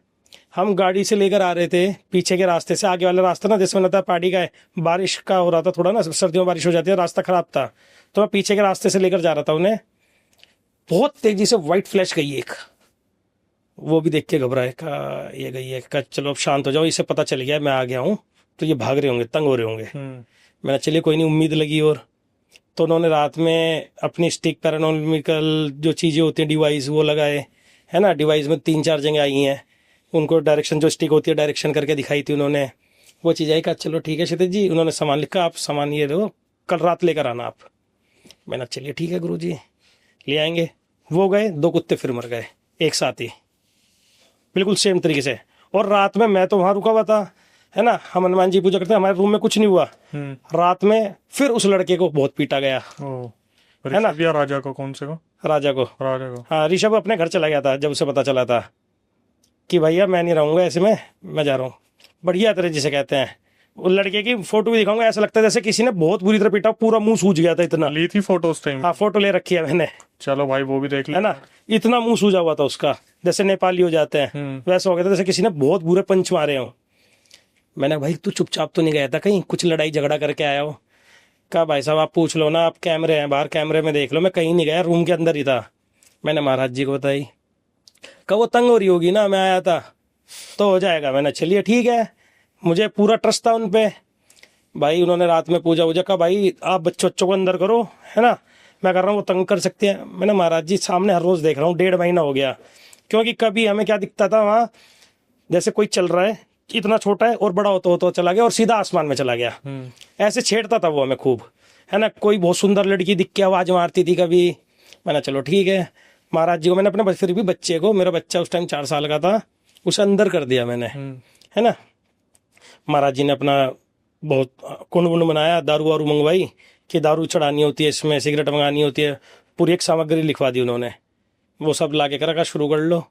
हम गाड़ी से लेकर आ रहे थे पीछे के रास्ते से, आगे वाला रास्ता ना जैसे मैंने बताया पहाड़ी का है, बारिश का हो रहा था थोड़ा ना, सर्दियों में बारिश हो जाती है, रास्ता ख़राब था, तो मैं पीछे के रास्ते से लेकर जा रहा था उन्हें। बहुत तेजी से व्हाइट फ्लैश गई एक, वो भी देख के घबराए, कहा ये गई है, कहा चलो अब शांत हो जाओ, इसे पता चल गया मैं आ गया हूँ तो ये भाग रहे होंगे, तंग हो रहे होंगे। मैंने चलिए कोई नहीं, उम्मीद लगी। और तो उन्होंने रात में अपनी स्टिक पैरानॉर्मल जो चीज़ें होती हैं डिवाइस वो लगाए, है ना। डिवाइस में 3-4 जगह आई हैं, उनको डायरेक्शन जो स्टिक होती है डायरेक्शन करके दिखाई थी उन्होंने, वो चीज़ आई। कहा चलो ठीक है क्षितिज जी, उन्होंने सामान लिखा, आप सामान ये दो, कल रात लेकर आना आप। मैंने चलिए ठीक है गुरुजी, ले आएंगे। वो गए, 2 कुत्ते फिर मर गए एक साथ ही, बिल्कुल सेम तरीके से। और रात में मैं तो वहां रुका हुआ था, है ना, हम हनुमान जी पूजा करते हैं, हमारे रूम में कुछ नहीं हुआ। रात में फिर उस लड़के को बहुत पीटा गया, है ना। राजा को, कौन से को? राजा को। हाँ, ऋषभ अपने घर चला गया था जब उसे पता चला था कि भैया मैं नहीं रहूंगा ऐसे में, मैं जा रहा हूँ। बढ़िया तरह जिसे कहते हैं। उस लड़के की फोटो भी दिखाऊंगा, ऐसा लगता है जैसे किसी ने बहुत बुरी तरह पीटा, पूरा मुंह सूज गया था इतना। ली थी फोटो उस टाइम? हाँ, फोटो ले रखी है मैंने। चलो भाई वो भी देख ले, है ना। इतना मुंह सूजा हुआ था उसका, जैसे नेपाली हो जाते हैं वैसा हो गया था, जैसे किसी ने बहुत बुरे पंच मारे हो। मैंने भाई तू चुपचाप तो नहीं गया था कहीं, कुछ लड़ाई झगड़ा करके आया हो? कहा भाई साहब आप पूछ लो ना, आप कैमरे हैं बाहर, कैमरे में देख लो, मैं कहीं नहीं गया, रूम के अंदर ही था। मैंने महाराज जी को बताई। कहा वो तंग हो रही होगी ना, मैं आया था तो हो जाएगा। मैंने चलिए ठीक है, मुझे पूरा ट्रस्ट था उन पे। भाई उन्होंने रात में पूजा वूजा, कहा भाई आप बच्चों को अंदर करो, है ना, मैं कर रहा हूँ, वो तंग कर सकते हैं। मैंने महाराज जी सामने हर रोज देख रहा हूँ, 1.5 महीना हो गया। क्योंकि कभी हमें क्या दिखता था वहाँ, जैसे कोई चल रहा है, इतना छोटा है और बड़ा होता होता चला गया और सीधा आसमान में चला गया। ऐसे छेड़ता था वो हमें खूब, है ना। कोई बहुत सुंदर लड़की दिख के आवाज मारती थी कभी। मैंने चलो ठीक है, महाराज जी को मैंने अपने फिर भी बच्चे को, मेरा बच्चा उस टाइम 4 साल का था, उसे अंदर कर दिया मैंने, है ना। महाराज जी ने अपना बहुत कुंड वुंड बनाया, दारू वारू मंगवाई कि दारू चढ़ानी होती है इसमें, सिगरेट मंगानी होती है, पूरी एक सामग्री लिखवा दी उन्होंने। वो सब ला के करा, शुरू कर लो।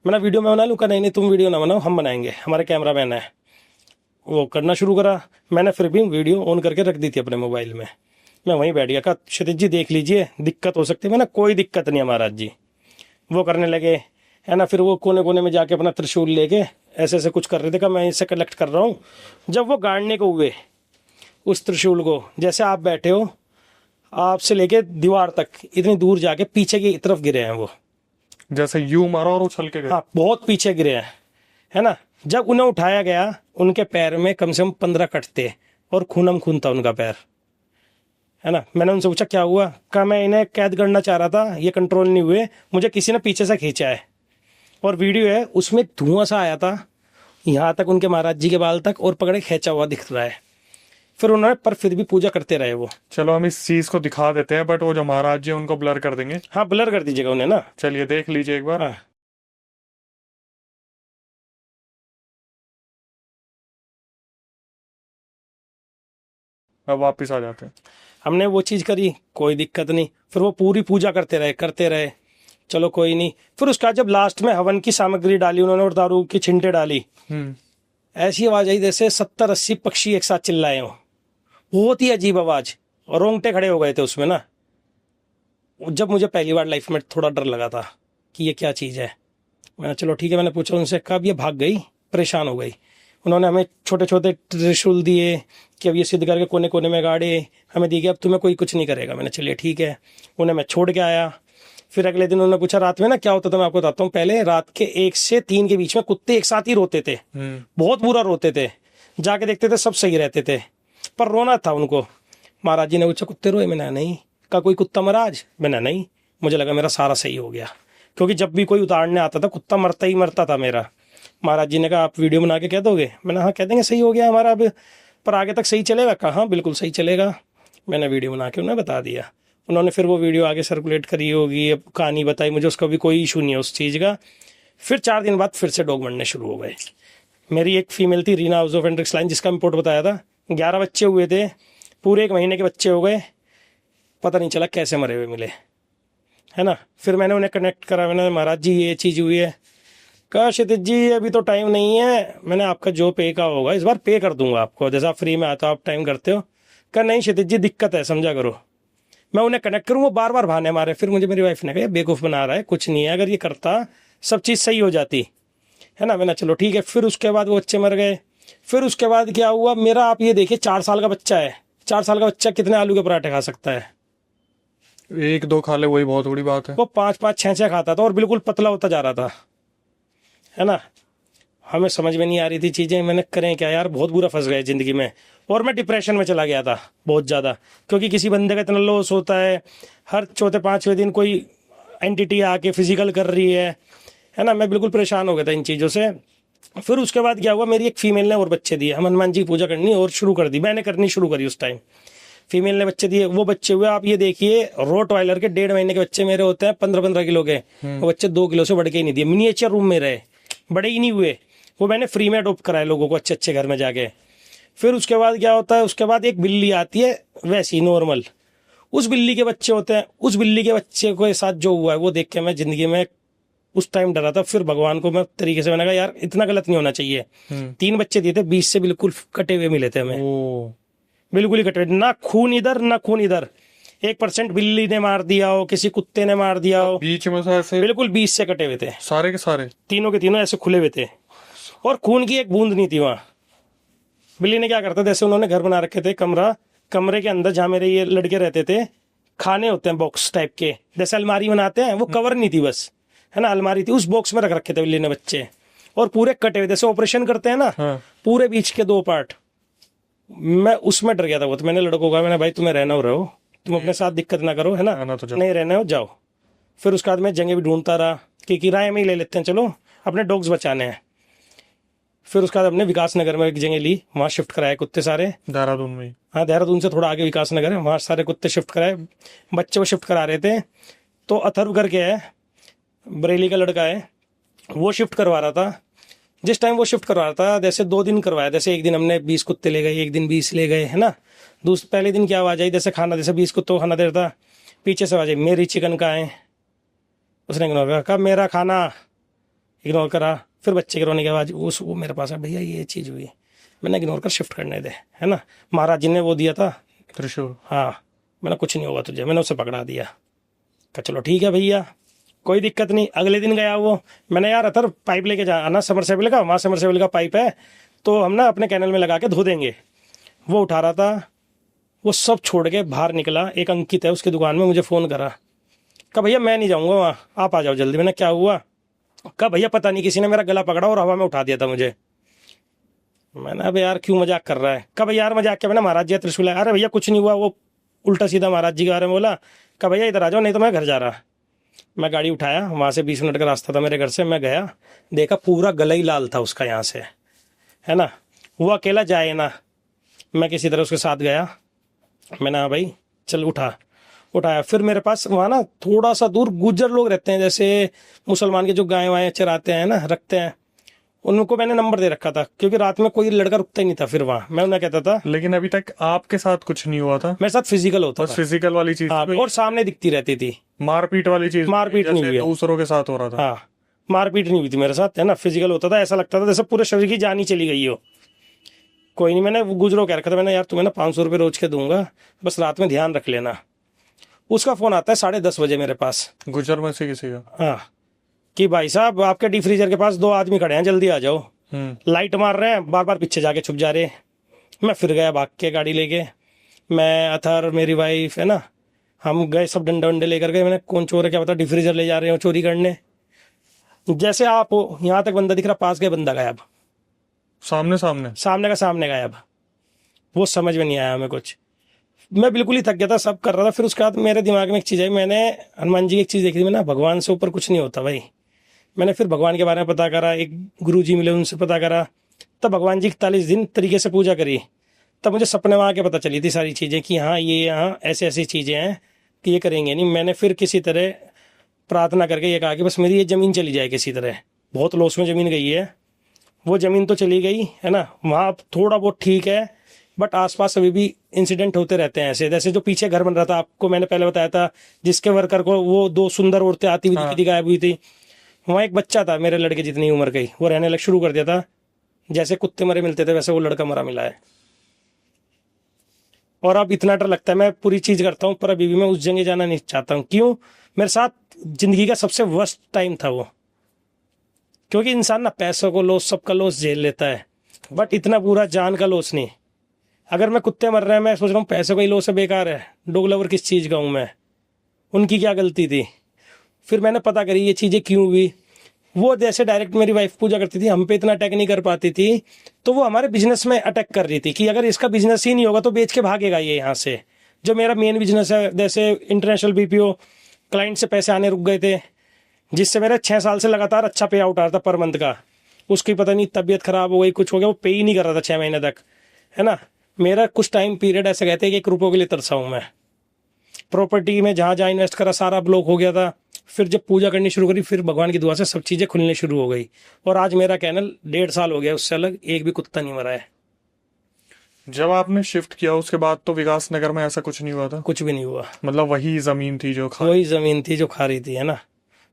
मैंने वीडियो में बना लूँ? का नहीं तुम वीडियो ना बनाओ, हम बनाएंगे, हमारे कैमरा मैन है। वो करना शुरू करा। मैंने फिर भी वीडियो ऑन करके रख दी थी अपने मोबाइल में। मैं वहीं बैठ गया, कहा क्षितिज जी देख लीजिए, दिक्कत हो सकती है। मैंने कोई दिक्कत नहीं है महाराज जी। वो करने लगे, है ना। फिर वो कोने कोने में जाके अपना त्रिशूल लेके ऐसे ऐसे कुछ कर रहे थे, कहा मैं इसे कलेक्ट कर रहा हूँ। जब वो गाड़ने को हुए उस त्रिशूल को, जैसे आप बैठे हो, आपसे लेके दीवार तक इतनी दूर जाके पीछे की तरफ गिरे हैं वो, जैसे यू मारा और उछल के गए। हाँ, बहुत पीछे गिरे हैं, है ना। जब उन्हें उठाया गया, उनके पैर में कम से कम 15 कट थे और खूनम खून था उनका पैर, है ना। मैंने उनसे पूछा क्या हुआ? कहा मैं इन्हें कैद करना चाह रहा था, ये कंट्रोल नहीं हुए, मुझे किसी ने पीछे से खींचा है। और वीडियो है उसमें धुआं सा आया था यहाँ तक, उनके महाराज जी के बाल तक, और पकड़े खींचा हुआ दिख रहा है। फिर उन्होंने, पर फिर भी पूजा करते रहे वो। चलो हम इस चीज को दिखा देते हैं, बट वो जो महाराज जी उनको ब्लर कर देंगे। हाँ, ब्लर कर दीजिएगा उन्हें ना। चलिए देख लीजिए एक बार। हाँ। अब वापिस आ जाते हैं। हमने वो चीज़ करी, कोई दिक्कत नहीं। फिर वो पूरी पूजा करते रहे, चलो कोई नहीं। फिर उसका जब लास्ट में हवन की सामग्री डाली उन्होंने और दारू की छिंटे डाली, ऐसी आवाज आई जैसे 70-80 पक्षी एक साथ चिल्लाए हों। बहुत ही अजीब आवाज, और रोंगटे खड़े हो गए थे उसमें ना। जब मुझे पहली बार लाइफ में थोड़ा डर लगा था कि ये क्या चीज़ है। मैंने चलो ठीक है, मैंने पूछा उनसे, कब ये भाग गई, परेशान हो गई। उन्होंने हमें छोटे छोटे त्रिशूल दिए कि अब ये सिद्ध करके कोने कोने में गाड़े, हमें दी कि अब तुम्हें कोई कुछ नहीं करेगा। मैंने चलिए ठीक है, उन्हें मैं छोड़ के आया। फिर अगले दिन उन्होंने पूछा रात में ना क्या होता था, मैं आपको बताता हूँ। पहले रात के 1 से 3 के बीच में कुत्ते एक साथ ही रोते थे, बहुत बुरा रोते थे। जाके देखते थे सब सही रहते थे, पर रोना था उनको। महाराज जी ने पूछा कुत्ते रोए? मैंने नहीं। कहा कोई कुत्ता मरा आज? मैंने नहीं। मुझे लगा मेरा सारा सही हो गया, क्योंकि जब भी कोई उतारने आता था कुत्ता मरता ही मरता था मेरा। महाराज जी ने कहा आप वीडियो बना के कह दोगे? मैंने हाँ कह देंगे, सही हो गया हमारा अब, पर आगे तक सही चलेगा? कहा हाँ बिल्कुल सही चलेगा। मैंने वीडियो बना के उन्हें बता दिया। उन्होंने फिर वो वीडियो आगे सर्कुलेट करी होगी, अब कहानी बताई मुझे, उसका भी कोई इशू नहीं है उस चीज़ का। फिर 4 दिन बाद फिर से डॉग मरने शुरू हो गए। मेरी एक फीमेल थी रीना हाउस ऑफ एंड्रिक्स लाइन, जिसका इम्पोर्ट बताया था। 11 बच्चे हुए थे, पूरे 1 महीने के बच्चे हो गए, पता नहीं चला कैसे मरे हुए मिले, है ना। फिर मैंने उन्हें कनेक्ट करा, मैंने महाराज जी ये चीज़ हुई है। कहा क्षितिज जी अभी तो टाइम नहीं है, मैंने आपका जो पे का होगा इस बार पे कर दूंगा आपको, जैसा आप फ्री में आते हो आप टाइम करते हो। कहा नहीं क्षितिज जी दिक्कत है, समझा करो। मैं उन्हें कनेक्ट करूँ, वो बार बार बहाने मारे। फिर मुझे मेरी वाइफ ने कहा बेवकूफ़ बना रहा है, कुछ नहीं है, अगर ये करता सब चीज़ सही हो जाती, है ना। मैंने चलो ठीक है। फिर उसके बाद वो बच्चे मर गए। फिर उसके बाद क्या हुआ मेरा, आप ये देखिए 4 साल का बच्चा है। 4 साल का बच्चा कितने आलू के पराठे खा सकता है? एक दो खा ले वही बहुत बड़ी बात है। वो 5-5 6-6 खाता था और बिल्कुल पतला होता जा रहा था, है ना। हमें समझ में नहीं आ रही थी चीजें, मैंने करें क्या यार, बहुत बुरा फंस गए जिंदगी में। और मैं डिप्रेशन में चला गया था बहुत ज्यादा, क्योंकि किसी बंदे का इतना लॉस होता है, हर चौथे पांचवें दिन कोई एंटिटी आके फिजिकल कर रही है ना। मैं बिल्कुल परेशान हो गया था इन चीज़ों से। फिर उसके बाद क्या हुआ, मेरी एक फीमेल ने और बच्चे दिए, हम हनुमान जी की पूजा करनी और शुरू कर दी, मैंने करनी शुरू करी उस टाइम। फीमेल ने बच्चे दिए, वो बच्चे हुए आप ये देखिए, रोट वाइलर के 1.5 महीने के बच्चे मेरे होते हैं 15-15 किलो के, वो बच्चे 2 किलो से बढ़ के ही नहीं दिए। मिनिएचर रूम में रहे, बड़े ही नहीं हुए। वो मैंने फ्री में अडोप्ट कराए लोगों को अच्छे अच्छे घर में जाके। फिर उसके बाद क्या होता है, उसके बाद एक बिल्ली आती है वैसी नॉर्मल, उस बिल्ली के बच्चे होते हैं। उस बिल्ली के बच्चे के साथ जो हुआ है वो देख के मैं जिंदगी में उस टाइम डरा था। फिर भगवान को मैं तरीके से मैंने कहा यार इतना गलत नहीं होना चाहिए। 3 बच्चे दिए थे, 20 से बिल्कुल कटे हुए मिले थे हमें, बिल्कुल ही कटे हुए, ना खून इधर ना खून इधर। 1% बिल्ली ने मार दिया हो, किसी कुत्ते ने मार दिया हो, बीच में से ऐसे बिल्कुल 20 से कटे हुए थे सारे के सारे, तीनों के तीनों ऐसे खुले हुए थे और खून की एक बूंद नहीं थी वहां। बिल्ली ने क्या करता, जैसे उन्होंने घर बना रखे थे, कमरे के अंदर जहां मेरे ये लड़के रहते थे, खाने होते हैं बॉक्स टाइप के, जैसे अलमारी बनाते हैं, वो कवर नहीं थी बस, है ना, अलमारी थी, उस बॉक्स में रख रखे थे बिल्ली ने बच्चे, और पूरे कटे हुए, जैसे ऑपरेशन करते हैं ना, पूरे बीच के 2 पार्ट। मैं उसमें डर गया था बहुत। मैंने लड़कों को कहा, मैंने भाई तुम्हें रहना हो रहो, तुम अपने साथ दिक्कत ना करो, है ना, नहीं रहना हो जाओ। फिर उसके बाद मैं जगह भी ढूंढता रहा कि किराए में ही ले लेते हैं, चलो अपने डॉग्स बचाने हैं। फिर उसके बाद हमने विकास नगर में एक जगह ली, वहाँ शिफ्ट कराए कुत्ते सारे, देहरादून में। हाँ, देहरादून से थोड़ा आगे विकास नगर है, वहाँ सारे कुत्ते शिफ्ट कराए। बच्चे वो शिफ्ट करा रहे थे, तो अथर्व करके है, बरेली का लड़का है, वो शिफ्ट करवा रहा था। जिस टाइम वो शिफ्ट करवा रहा था, जैसे 2 दिन करवाया, जैसे एक दिन हमने 20 कुत्ते ले गए, एक दिन 20 ले गए, है ना। पहले दिन क्या आवाज आई, जैसे खाना, जैसे 20 कुत्तों को खाना दे रहा था, पीछे से आवाज आई, मेरी चिकन का है। उसने इग्नोर करा, कहा मेरा खाना, इग्नोर करा। फिर बच्चे के रोने की आवाज, वो मेरे पास है, भैया ये चीज़ हुई। मैंने इग्नोर कर, शिफ्ट करने दे, है ना, महाराज जी ने वो दिया था त्रिशूल, हाँ। मैंने कुछ नहीं होगा तुझे, मैंने उसे पकड़ा दिया। कहा चलो ठीक है भैया, कोई दिक्कत नहीं। अगले दिन गया वो, मैंने यार अतर पाइप लेके जा आना समरसेबल का, वहाँ समरसेबल का पाइप है, तो हम ना अपने कैनल में लगा के धो देंगे। वो उठा रहा था, वो सब छोड़ के बाहर निकला, एक अंकित है उसकी दुकान में, मुझे फ़ोन करा, कहा भैया मैं नहीं जाऊँगा वहाँ, आप आ जाओ जल्दी। मैंने क्या हुआ, कहा भैया पता नहीं किसी ने मेरा गला पकड़ा और हवा में उठा दिया था मुझे। मैंने अब यार क्यों मजाक कर रहा है, कहा भैया यार मजाक क्या, मैंने महाराज जी त्रिशूल है। अरे भैया कुछ नहीं हुआ, वो उल्टा सीधा महाराज जी के बारे में बोला। कहा भैया इधर आ जाओ नहीं तो मैं घर जा रहा। मैं गाड़ी उठाया, वहाँ से 20 मिनट का रास्ता था मेरे घर से, मैं गया, देखा पूरा गला ही लाल था उसका यहाँ से, है ना। वो अकेला जाए ना, मैं किसी तरह उसके साथ गया। मैंने हाँ भाई चल उठाया। फिर मेरे पास वहाँ ना थोड़ा सा दूर गुज्जर लोग रहते हैं, जैसे मुसलमान के जो गाय वाएँ चराते हैं ना, रखते हैं, उनको मैंने नंबर दे रखा था, क्योंकि रात में कोई लड़का रुकता ही नहीं था। फिर वहाँ मैं उन्हें कहता था। लेकिन अभी तक आपके साथ कुछ नहीं हुआ था? मेरे साथ फिजिकल होता बस था, फिजिकल वाली चीज, हाँ, और सामने दिखती रहती थी। मारपीट वाली चीज, मारपीट नहीं हुई, दूसरों के साथ हो रहा था। हाँ, मारपीट नहीं हुई थी मेरे साथ, है ना। फिजिकल होता था, ऐसा लगता था जैसे पूरे शरीर की जान ही चली गई हो। कोई नहीं, मैंने गुजरो कह रखा था, मैंने यार तुम्हें ना 500 रुपये रोज के दूंगा, बस रात में ध्यान रख लेना। उसका फोन आता है 10:30 बजे मेरे पास, गुजर में से किसी का, हाँ, कि भाई साहब आपके डी फ्रीजर के पास 2 आदमी खड़े हैं, जल्दी आ जाओ, लाइट मार रहे हैं, बार बार पीछे जाके छुप जा रहे। मैं फिर गया भाग के गाड़ी लेके, मैं अथर मेरी वाइफ, है ना, हम गए, सब डंडे वंडे लेकर गए। मैंने कौन चोर है क्या पता, डी फ्रीजर ले जा रहे हो चोरी करने। जैसे आप हो यहाँ तक बंदा दिख रहा, पास गए बंदा गायब, सामने का सामने गायब। वो समझ में नहीं आया हमें कुछ, मैं बिल्कुल ही थक गया था, सब कर रहा था। फिर उसके बाद मेरे दिमाग में एक चीज़ आई, मैंने हनुमान जी की एक चीज़ देखी थी, मैंने भगवान से ऊपर कुछ नहीं होता भाई। मैंने फिर भगवान के बारे में पता करा, एक गुरुजी मिले, उनसे पता करा, तब भगवान जी 41 दिन तरीके से पूजा करी, तब मुझे सपने में आके पता चली थी सारी चीज़ें कि हाँ ये यहाँ ऐसे ऐसी चीज़ें हैं कि ये करेंगे नहीं। मैंने फिर किसी तरह प्रार्थना करके ये कहा कि बस मेरी ये ज़मीन चली जाए किसी तरह। बहुत लॉस में ज़मीन गई है, वो ज़मीन तो चली गई, है ना, वहाँ थोड़ा बहुत ठीक है, बट आसपास अभी भी इंसिडेंट होते रहते हैं ऐसे। जैसे जो पीछे घर बन रहा था, आपको मैंने पहले बताया था, जिसके वर्कर को वो 2 सुंदर औरतें आती हुई दिखी थी, गायब हुई थी, वहाँ एक बच्चा था मेरे लड़के जितनी उम्र का ही, वो रहने लग शुरू कर दिया था। जैसे कुत्ते मरे मिलते थे वैसे वो लड़का मरा मिला है। और अब इतना डर लगता है, मैं पूरी चीज करता हूँ पर अभी भी मैं उस जगह जाना नहीं चाहता हूँ। क्यों, मेरे साथ जिंदगी का सबसे वर्स्ट टाइम था वो। क्योंकि इंसान ना पैसों को लॉस, सबका लॉस झेल लेता है, बट इतना पूरा जान का लॉस नहीं। अगर मैं कुत्ते मर रहे हैं, मैं सोच रहा हूँ पैसे का ही लॉस है, बेकार है, डॉग लवर किस चीज का हूँ मैं, उनकी क्या गलती थी। फिर मैंने पता करी ये चीज़ें क्यों हुई। वो जैसे डायरेक्ट मेरी वाइफ पूजा करती थी, हम पे इतना अटैक नहीं कर पाती थी, तो वो हमारे बिजनेस में अटैक कर रही थी कि अगर इसका बिजनेस ही नहीं होगा तो बेच के भागेगा ये यहाँ से। जो मेरा मेन बिजनेस है, जैसे इंटरनेशनल बीपीओ क्लाइंट से पैसे आने रुक गए थे, जिससे मेरा 6 साल से लगातार अच्छा पे आउट आ रहा था पर मंथ का। उसकी पता नहीं तबीयत खराब हो गई, कुछ हो गया, वो पे ही नहीं कर रहा था 6 महीने तक, है ना। मेरा कुछ टाइम पीरियड ऐसे कहते हैं कि 1 रुपये के लिए तरसा हूँ मैं। प्रॉपर्टी में जहाँ जहाँ इन्वेस्ट करा सारा ब्लॉक हो गया था। फिर जब पूजा करनी शुरू करी, फिर भगवान की दुआ से सब चीज़ें खुलने शुरू हो गई। और आज मेरा कैनल 1.5 साल हो गया, उससे अलग एक भी कुत्ता नहीं मरा है। जब आपने शिफ्ट किया उसके बाद तो विकास नगर में ऐसा कुछ नहीं हुआ था? कुछ भी नहीं हुआ। मतलब वही जमीन थी जो खा वही ज़मीन थी जो खा रही थी, है ना।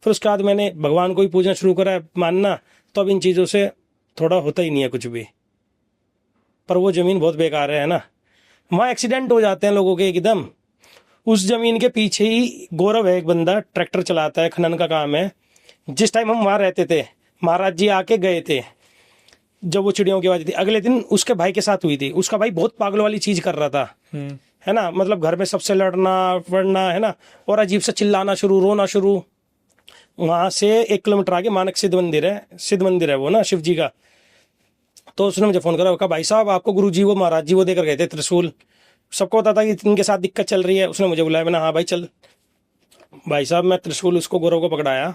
फिर उसके बाद मैंने भगवान को ही पूजना शुरू करा, मानना। तो अब इन चीज़ों से थोड़ा होता ही नहीं है कुछ भी। पर वो ज़मीन बहुत बेकार है ना। वहाँ एक्सीडेंट हो जाते हैं लोगों के एकदम। उस ज़मीन के पीछे ही गौरव है, एक बंदा ट्रैक्टर चलाता है, खनन का काम है। जिस टाइम हम वहाँ रहते थे, महाराज जी आके गए थे जब वो चिड़ियों की आवाज़ थी, अगले दिन उसके भाई के साथ हुई थी। उसका भाई बहुत पागल वाली चीज़ कर रहा था, है ना। मतलब घर में सबसे लड़ना पड़ना, है ना। और अजीब से चिल्लाना शुरू, रोना शुरू। वहाँ से 1 किलोमीटर आगे मानक सिद्ध मंदिर है वो ना, शिव जी का। तो उसने मुझे फ़ोन करा, कहा भाई साहब आपको गुरु जी वो महाराज जी वो देकर गए थे त्रिशूल। सबको पता था कि इनके साथ दिक्कत चल रही है। उसने मुझे बुलाया, मैंने हाँ भाई चल। भाई साहब मैं त्रिशूल उसको गौरव को पकड़ाया,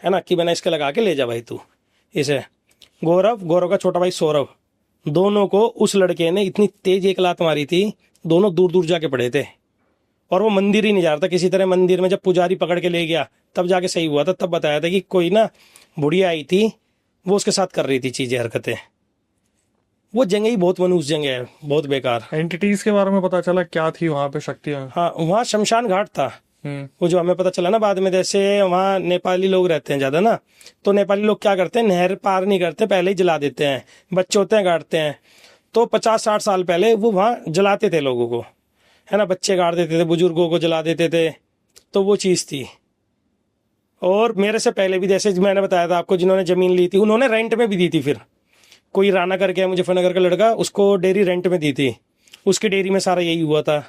है ना, कि मैंने इसके लगा के ले जा भाई तू इसे। गौरव का छोटा भाई सौरभ, दोनों को उस लड़के ने इतनी तेज एक लात मारी थी, दोनों दूर दूर जाके पड़े थे। और वो मंदिर ही नहीं जा रहा था किसी तरह। मंदिर में जब पुजारी पकड़ के ले गया तब जाके सही हुआ था। तब बताया था कि कोई ना बुढ़िया आई थी, वो उसके साथ कर रही थी चीज़ें, हरकतें। वो जगह ही बहुत मनूस जगह है, बहुत बेकार। एंटिटीज के बारे में पता चला क्या थी वहां पे शक्तियां? हाँ, वहाँ शमशान घाट था। वो जो हमें पता चला ना बाद में, जैसे वहाँ नेपाली लोग रहते हैं ज़्यादा ना, तो नेपाली लोग क्या करते हैं, नहर पार नहीं करते, पहले ही जला देते हैं। बच्चे होते हैं गाड़ते हैं। तो 50-60 साल पहले वो वहाँ जलाते थे लोगों को, है ना। बच्चे गाड़ देते थे, बुजुर्गों को जला देते थे। तो वो चीज़ थी। और मेरे से पहले भी, जैसे मैंने बताया था आपको, जिन्होंने ज़मीन ली थी उन्होंने रेंट में भी दी थी। फिर कोई राना करके है मुजफ्फरनगर का लड़का, उसको डेयरी रेंट में दी थी। उसकी डेयरी में सारा यही हुआ था।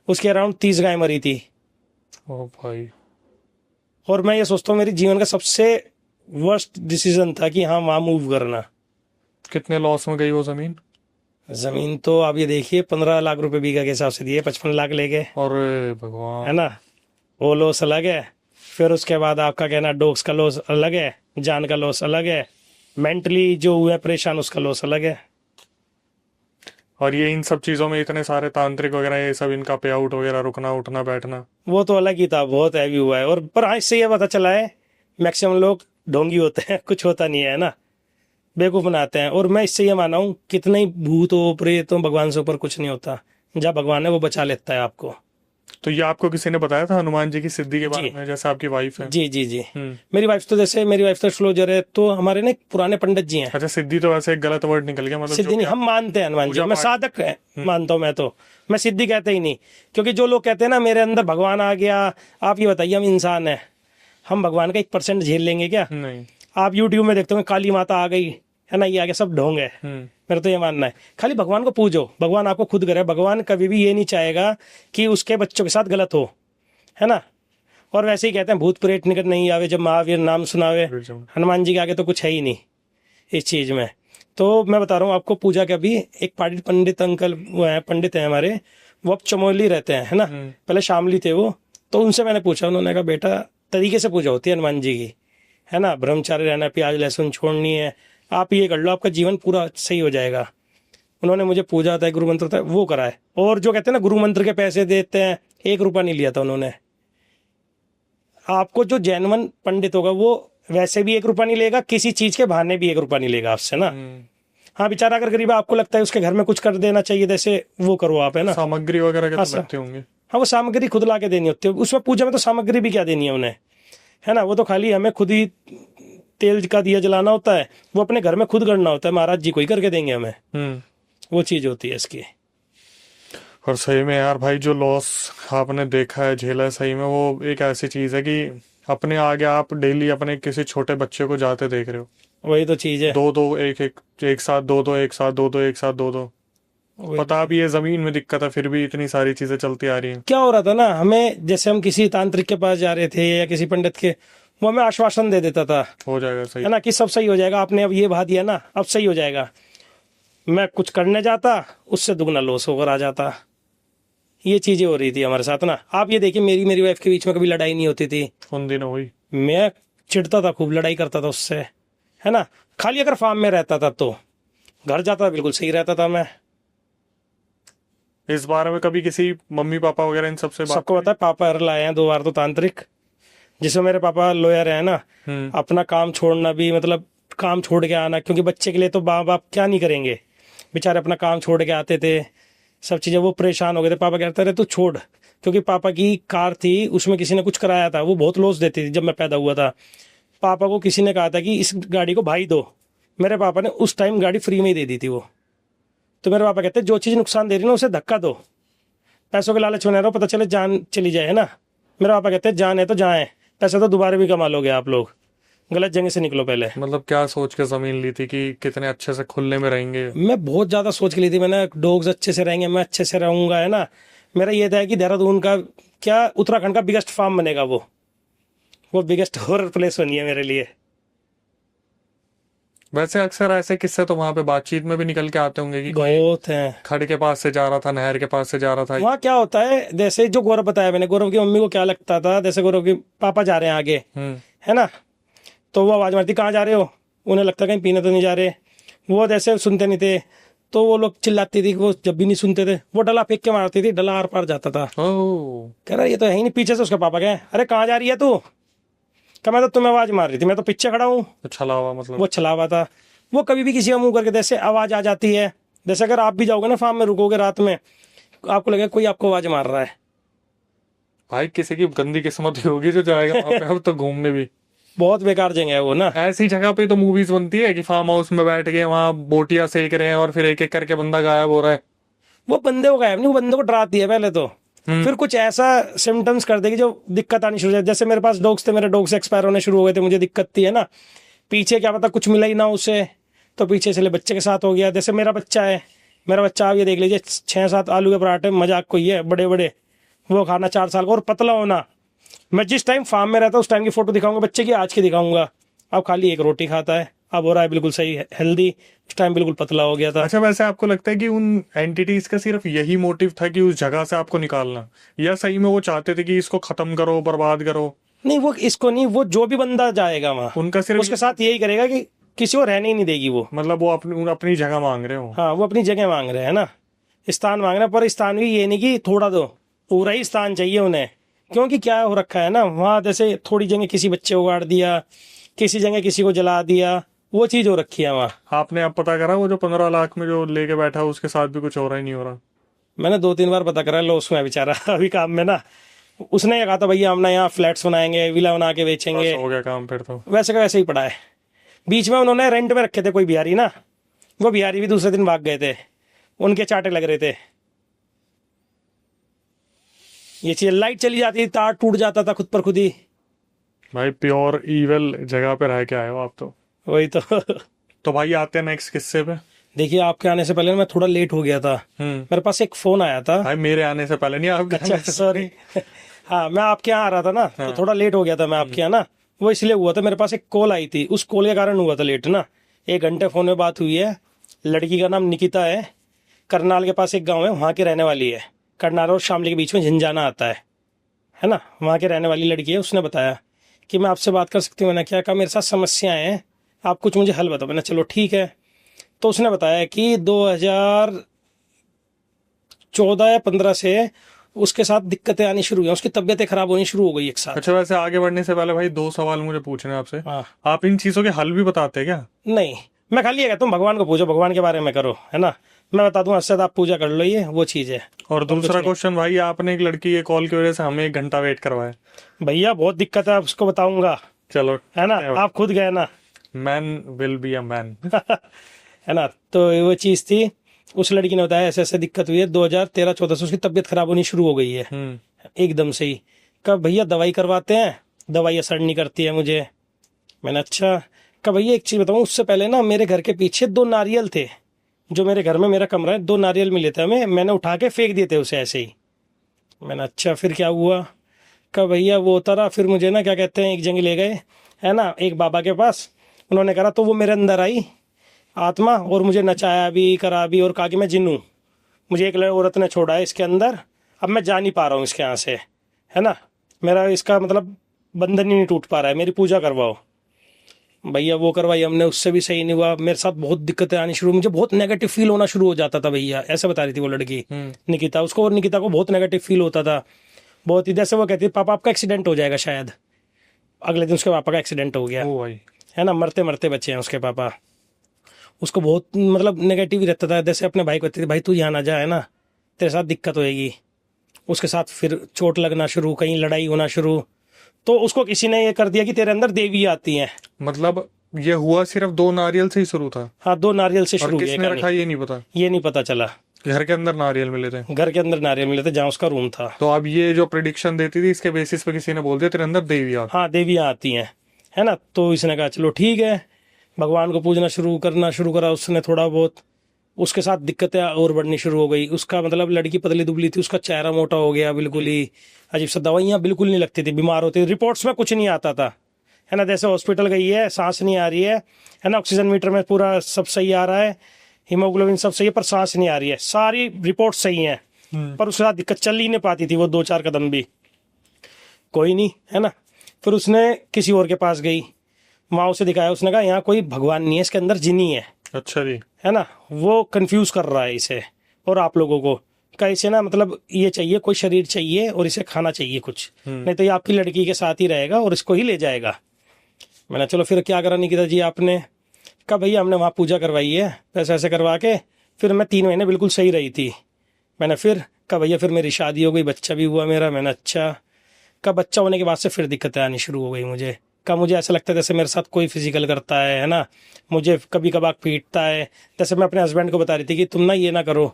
उसके अराउंड 30 गाय मरी थी। ओ भाई। और मैं ये सोचता हूँ मेरी जीवन का सबसे वर्स्ट डिसीजन था कि हाँ वहाँ मूव करना। कितने लॉस में गई वो जमीन? जमीन तो आप ये देखिए 15 लाख रुपए बीघा के हिसाब से दिए, 55 लाख ले गए, और भगवान, है ना। वो लॉस अलग है। फिर उसके बाद आपका कहना डॉग्स का लॉस अलग है, जान का लॉस अलग है, मेंटली जो हुआ परेशान उसका लॉस अलग है। और ये इन सब चीजों में इतने सारे तांत्रिक वगैरह, ये सब इनका पे आउट वगैरह, रुकना उठना बैठना, वो तो अलग ही था, बहुत हैवी हुआ है। और पर हाँ, इससे ये पता चला है मैक्सिमम लोग ढोंगी होते हैं, कुछ होता नहीं है ना, बेवकूफ़ बनाते हैं। और मैं इससे ये माना हूँ कितने ही भूत हो प्रेत हो, भगवान से ऊपर कुछ नहीं होता। जहाँ भगवान है वो बचा लेता है आपको। तो ये आपको किसी ने बताया था हनुमान जी की सिद्धि के बारे में, जैसे आपकी वाइफ है? जी जी जी। मेरी वाइफ तो एस्ट्रोलॉजर है, तो हमारे ना पुराने पंडित जी हैं। अच्छा, सिद्धि तो वैसे एक गलत वर्ड निकल गया, मतलब सिद्धि नहीं, हम मानते हैं हनुमान जी, मैं साधक मानता हूँ मैं तो। मैं सिद्धि कहते ही नहीं, क्योंकि जो लोग कहते हैं ना मेरे अंदर भगवान आ गया, आप ये बताइए हम इंसान हैं, हम भगवान का 1% झेल लेंगे क्या? नहीं। आप यूट्यूब में देखते हो काली माता आ गई, है ना, ये आ गया, सब ढोंग है। मेरा तो ये मानना है, खाली भगवान को पूजो, भगवान आपको खुद करे। भगवान कभी भी ये नहीं चाहेगा कि उसके बच्चों के साथ गलत हो, है ना। और वैसे ही कहते हैं भूत प्रेत निकट नहीं आवे जब महावीर नाम सुनावे। हनुमान जी के आगे तो कुछ है ही नहीं इस चीज में। तो मैं बता रहा हूँ आपको, पूजा के अभी एक पंडित अंकल वो है, पंडित है हमारे, वो अब चमोली रहते हैं, है ना। पहले शामली थे वो। तो उनसे मैंने पूछा, उन्होंने कहा बेटा तरीके से पूजा होती है हनुमान जी की, है ना। ब्रह्मचारी रहना, प्याज लहसुन छोड़नी है, आप ये कर लो, आपका जीवन पूरा सही हो जाएगा। उन्होंने मुझे पूजा होता है, गुरु मंत्र होता है, वो करा है। और जो कहते हैं ना गुरु मंत्र के पैसे देते हैं, 1 रुपया नहीं लिया था उन्होंने। आपको जो जेन्युइन पंडित होगा वो वैसे भी 1 रुपया नहीं लेगा, किसी चीज के बहाने भी 1 रुपया नहीं लेगा आपसे ना। हाँ, बेचारा अगर गरीब आपको लगता है उसके घर में कुछ कर देना चाहिए, जैसे वो करो आप, है ना। सामग्री वगैरह के हाँ, तो लगते होंगे। हाँ, वो सामग्री खुद ला के देनी होती है उसमें। पूजा में तो सामग्री भी क्या देनी है उन्हें, है ना। वो तो खाली हमें खुद ही तेल का दिया जलाना होता है, वो अपने घर में खुद करना होता है, महाराज जी को ही करके देंगे हमें। वो चीज होती है इसकी। और सही में यार भाई, जो लॉस आपने देखा है, झेला है, सही में वो एक ऐसी चीज है कि अपने आगे आप डेली अपने किसी छोटे बच्चे को जाते देख रहे हो। वही तो चीज है। दो एक साथ, दो एक साथ, दो एक साथ, दो। पता भी है जमीन में दिक्कत है, फिर भी इतनी सारी चीजें चलती आ रही हैं। क्या हो रहा था ना, हमें जैसे हम किसी तांत्रिक के पास जा रहे थे या किसी पंडित के, वो हमें आश्वासन दे देता था, हो जाएगा सही। है ना, कि सब सही हो जाएगा, आपने अब ये बहा दिया ना, अब सही हो जाएगा। मैं कुछ करने जाता, उससे दुगना लॉस होकर आ जाता। ये चीजें हो रही थी हमारे साथ ना। आप ये देखिए, मेरी वाइफ के बीच में कभी लड़ाई नहीं होती थी। उन दिनों हुई। मैं चिढ़ता था, खूब लड़ाई करता था उससे, है ना। खाली अगर फार्म में रहता था तो घर जाता था, बिल्कुल सही रहता था मैं। इस बारे में कभी किसी मम्मी पापा वगैरह इन सबसे बात? सबको पता है, पापा लाए हैं 2 बार तो तांत्रिक, जिसमें मेरे पापा लॉयर है ना। अपना काम छोड़ना भी, मतलब काम छोड़ के आना, क्योंकि बच्चे के लिए तो माँ बाप क्या नहीं करेंगे, बेचारे अपना काम छोड़ के आते थे, सब चीजें। वो परेशान हो गए थे, पापा कहते रहे तू छोड़, क्योंकि पापा की कार थी, उसमें किसी ने कुछ कराया था, वो बहुत लॉस देती थी। जब मैं पैदा हुआ था, पापा को किसी ने कहा था कि इस गाड़ी को भाई दो, मेरे पापा ने उस टाइम गाड़ी फ्री में ही दे दी थी वो। तो मेरे पापा कहते जो चीज़ नुकसान दे रही है ना, उसे धक्का दो, पैसों के लालच में न रहो, पता चले जान चली जाए, है ना। मेरे पापा कहते जान है तो जाए, पैसे तो दोबारा भी कमा लोगे आप लोग, गलत जगह से निकलो पहले। मतलब क्या सोच के जमीन ली थी कि कितने अच्छे से खुले में रहेंगे? मैं बहुत ज्यादा सोच के ली थी मैंने, डॉग्स अच्छे से रहेंगे, मैं अच्छे से रहूंगा, है ना। मेरा ये था कि देहरादून का क्या, उत्तराखंड का बिगेस्ट फार्म बनेगा वो बिगेस्ट हॉरर प्लेस बनी है मेरे लिए। वैसे अक्सर ऐसे किस्से तो वहां पे बातचीत में भी निकल के आते होंगे कि कोई बहुत हैं। खड़ के पास से जा रहा था, नहर के पास से जा रहा था। वहाँ क्या होता है, जैसे जो गौरव बताया मैंने, गौरव की मम्मी को क्या लगता था, जैसे गौरव के पापा जा रहे हैं आगे, है ना, तो वो आवाज मारती कहाँ जा रहे हो, उन्हें लगता कहीं पीने तो नहीं जा रहे, वो जैसे सुनते नहीं थे, तो वो लोग चिल्लाती थी, वो जब भी नहीं सुनते थे वो डला फेंक के मारती थी, डला आर पार जाता था। ओह, कह रहा ये तो है ही नहीं, पीछे से उसके पापा गए, अरे कहाँ जा रही है तू, क्या मैं तो तुम्हें आवाज मार रही थी, मैं तो पीछे खड़ा हूँ। तो छला हुआ मतलब? वो छला हुआ था। वो कभी भी किसी का मुंह करके जैसे आवाज आ जाती है, जैसे अगर आप भी जाओगे ना फार्म में, रुकोगे रात में, आपको लगेगा कोई आपको आवाज मार रहा है। भाई किसी की गंदी किस्मत ही होगी जो जाएगा वहां पे अब तो घूमने भी। बहुत बेकार जगह है वो ना। ऐसी जगह पे तो मूवीज बनती है कि फार्म हाउस में बैठ के वहां बोटियां सेक रहे हैं और फिर एक एक करके बंदा गायब हो रहा है। वो बंदे को गायब नहीं, वो बंदे को डराती है पहले तो, फिर कुछ ऐसा सिम्टम्स कर देगी जो दिक्कत आनी शुरू हो जाए। जैसे मेरे पास डॉग्स थे, मेरे डॉग्स एक्सपायर होने शुरू हो गए थे, मुझे दिक्कत थी, है ना। पीछे क्या पता कुछ मिला ही ना उसे, तो पीछे चले बच्चे के साथ हो गया। जैसे मेरा बच्चा है, मेरा बच्चा आप ये देख लीजिए, 6-7 आलू के पराठे, मजाक कोई है, बड़े बड़े वो खाना, 4 साल का, और पतला होना। मैं जिस टाइम फार्म में रहता हूँ उस टाइम की फोटो दिखाऊंगा बच्चे की, आज की दिखाऊंगा। अब खाली 1 रोटी खाता है, अब हो रहा है बिल्कुल सही हेल्दी, उस टाइम बिल्कुल पतला हो गया था। अच्छा, वैसे आपको लगता है कि उन एंटिटीज का सिर्फ यही मोटिव था कि उस जगह से आपको निकालना, या सही में वो चाहते थे कि इसको खत्म करो, बर्बाद करो? नहीं, वो इसको नहीं, वो जो भी बंदा जाएगा वहाँ उनका सिर्फ उसके साथ यही करेगा कि किसी को रहने ही नहीं देगी वो। मतलब वो अपनी अपनी जगह मांग रहे हो? हाँ, वो अपनी जगह मांग रहे हैं ना, स्थान मांग रहे हैं, पर स्थान भी ये नहीं कि थोड़ा दो, पूरा ही स्थान चाहिए उन्हें। क्योंकि क्या हो रखा है ना वहाँ, जैसे थोड़ी जगह किसी बच्चे को गाड़ दिया, किसी जगह किसी को जला दिया, वो चीज हो रखी है वहाँ। आपने अब पता करा वो जो 15 लाख में जो लेके बैठा है उसके साथ भी कुछ हो रहा ही नहीं हो रहा? मैंने 2-3 बार पता करा, लो उसमें बेचारा अभी काम में ना। उसने ये कहा था भैया हम ना यहाँ फ्लैट्स बनाएंगे, विला बना के बेचेंगे, बस हो गया काम फिर तो। वैसे का वैसे ही पड़ा है। बीच में उन्होंने रेंट में रखे थे कोई बिहारी ना, वो बिहारी भी दूसरे दिन भाग गए थे, उनके चाटे लग रहे थे। ये चीज, लाइट चली जाती, तार टूट जाता था खुद पर खुद ही। भाई प्योर ईविल जगह पे रह के आए हो आप तो। वही तो तो भाई आते हैं नेक्स्ट किस्से पे। देखिए, आपके आने से पहले मैं थोड़ा लेट हो गया था, मेरे पास एक फोन आया था। भाई मेरे आने से पहले नहीं, आपके अच्छा, आने से सॉरी हाँ, मैं आपके यहाँ आ रहा था ना, तो थोड़ा लेट हो गया था मैं आपके यहाँ ना। वो इसलिए हुआ था, मेरे पास एक कॉल आई थी, उस कॉल के कारण हुआ था लेट ना। 1 घंटे फोन में बात हुई है। लड़की का नाम निकिता है, करनाल के पास एक गाँव है, वहाँ की रहने वाली है। करनाल और शामली के बीच में झंझाना आता है ना, वहाँ की रहने वाली लड़की है। उसने बताया कि मैं आपसे बात कर सकती हूँ। मैंने क्या कहा, मेरे साथ समस्याएं हैं, आप कुछ मुझे हल बताओ। मैंने चलो ठीक है। तो उसने बताया कि 2014 या 15 से उसके साथ दिक्कतें आनी शुरू हुई, उसकी तबीयतें खराब होनी शुरू हो गई एक साथ। अच्छा, वैसे आगे बढ़ने से पहले भाई 2 सवाल मुझे पूछने हैं आपसे। हाँ। आप इन चीजों के हल भी बताते हैं क्या? नहीं, मैं खाली ये कहता हूँ भगवान को पूछो, भगवान के बारे में करो, है ना। मैं बता दूं, असद आप पूजा कर लो, ये वो चीज है। और दूसरा क्वेश्चन भाई, आपने एक लड़की के कॉल की वजह से हमें 1 घंटा वेट करवाया। भैया बहुत दिक्कत है, उसको बताऊंगा, चलो, है ना, आप खुद गए ना man will be a man है ना। तो वो चीज थी, उस लड़की ने बताया ऐसे ऐसे दिक्कत हुई है, 2013-14 से उसकी तबीयत खराब होनी शुरू हो गई है एकदम से ही। कब भैया दवाई करवाते हैं, दवाई असर नहीं करती है मुझे। मैंने अच्छा। कब भैया एक चीज बताऊं, उससे पहले ना मेरे घर के पीछे 2 नारियल थे, जो मेरे घर में मेरा कमरा है, 2 नारियल मिले थे हमें, मैंने उठा के फेंक दिए थे उसे ऐसे ही। मैंने अच्छा फिर क्या हुआ, कहा भैया वो उतरा, फिर मुझे ना क्या कहते हैं एक जगह ले गए, है ना, एक बाबा के पास। उन्होंने करा तो वो मेरे अंदर आई आत्मा, और मुझे नचाया भी, करा भी, और कहा कि मैं जिन हूँ, मुझे एक औरत ने छोड़ा है इसके अंदर, अब मैं जा नहीं पा रहा हूँ इसके यहाँ से, है ना, मेरा इसका मतलब बंधन ही नहीं टूट पा रहा है, मेरी पूजा करवाओ। भैया वो करवाई हमने, उससे भी सही नहीं हुआ, मेरे साथ बहुत दिक्कतें आनी शुरू, मुझे बहुत नेगेटिव फील होना शुरू हो जाता था भैया, ऐसे बता रही थी वो लड़की निकिता, उसको, और निकिता को बहुत नेगेटिव फील होता था बहुत ही। जैसे वो कहती थी पापा आपका एक्सीडेंट हो जाएगा शायद, अगले दिन उसके पापा का एक्सीडेंट हो गया, ओ भाई, है ना, मरते मरते बचे हैं उसके पापा। उसको बहुत मतलब नेगेटिव ही रहता था, जैसे अपने भाई को कहती थी भाई तू यहाँ ना जा, है ना, तेरे साथ दिक्कत होएगी। उसके साथ फिर चोट लगना शुरू, कहीं लड़ाई होना शुरू, तो उसको किसी ने ये कर दिया कि तेरे अंदर देवी आती हैं। मतलब ये हुआ सिर्फ 2 नारियल से ही शुरू था? हाँ, 2 नारियल से और शुरू हुई किसने है रखा ये नहीं पता? ये नहीं पता चला। घर के अंदर नारियल मिले थे? घर के अंदर नारियल मिले थे जहाँ उसका रूम था। तो अब ये जो प्रिडिक्शन देती थी, इसके बेसिस पे किसी ने बोल दिया तेरे अंदर देवी आ। हाँ, देवियाँ आती हैं, है ना, तो इसने कहा चलो ठीक है, भगवान को पूजना करना शुरू करा उसने थोड़ा बहुत। उसके साथ दिक्कतें और बढ़नी शुरू हो गई, उसका मतलब लड़की पतली दुबली थी, उसका चेहरा मोटा हो गया बिल्कुल ही अजीब सा, दवाइयाँ बिल्कुल नहीं लगती थी, बीमार होती थी, रिपोर्ट्स में कुछ नहीं आता था, है ना, जैसे हॉस्पिटल गई है, सांस नहीं आ रही है ना, ऑक्सीजन मीटर में पूरा सब सही आ रहा है, हीमोग्लोबिन सब सही है, पर सांस नहीं आ रही है, सारी रिपोर्ट सही है, पर उसके साथ दिक्कत, चल ही नहीं पाती थी वो 2-4 कदम भी। कोई नहीं, है ना, फिर उसने किसी और के पास गई, वहाँ उसे दिखाया, उसने कहा यहाँ कोई भगवान नहीं है, इसके अंदर जिनी है। अच्छा जी। है ना, वो कंफ्यूज कर रहा है इसे और आप लोगों को, का इसे ना मतलब ये चाहिए, कोई शरीर चाहिए और इसे खाना चाहिए कुछ, नहीं तो ये आपकी लड़की के साथ ही रहेगा और इसको ही ले जाएगा। मैंने चलो फिर क्या करा निकिता जी आपने? कहा भैया हमने वहाँ पूजा करवाई है, पैसे ऐसे करवा के, फिर मैं 3 महीने बिल्कुल सही रही थी। मैंने फिर कहा भैया फिर मेरी शादी हो गई, बच्चा भी हुआ मेरा। मैंने अच्छा, कहा बच्चा होने के बाद से फिर दिक्कतें आनी शुरू हो गई मुझे। कहा मुझे ऐसा लगता है जैसे मेरे साथ कोई फिजिकल करता है ना, मुझे कभी कभार पीटता है। जैसे मैं अपने हस्बैंड को बता रही थी कि तुम ना ये ना करो,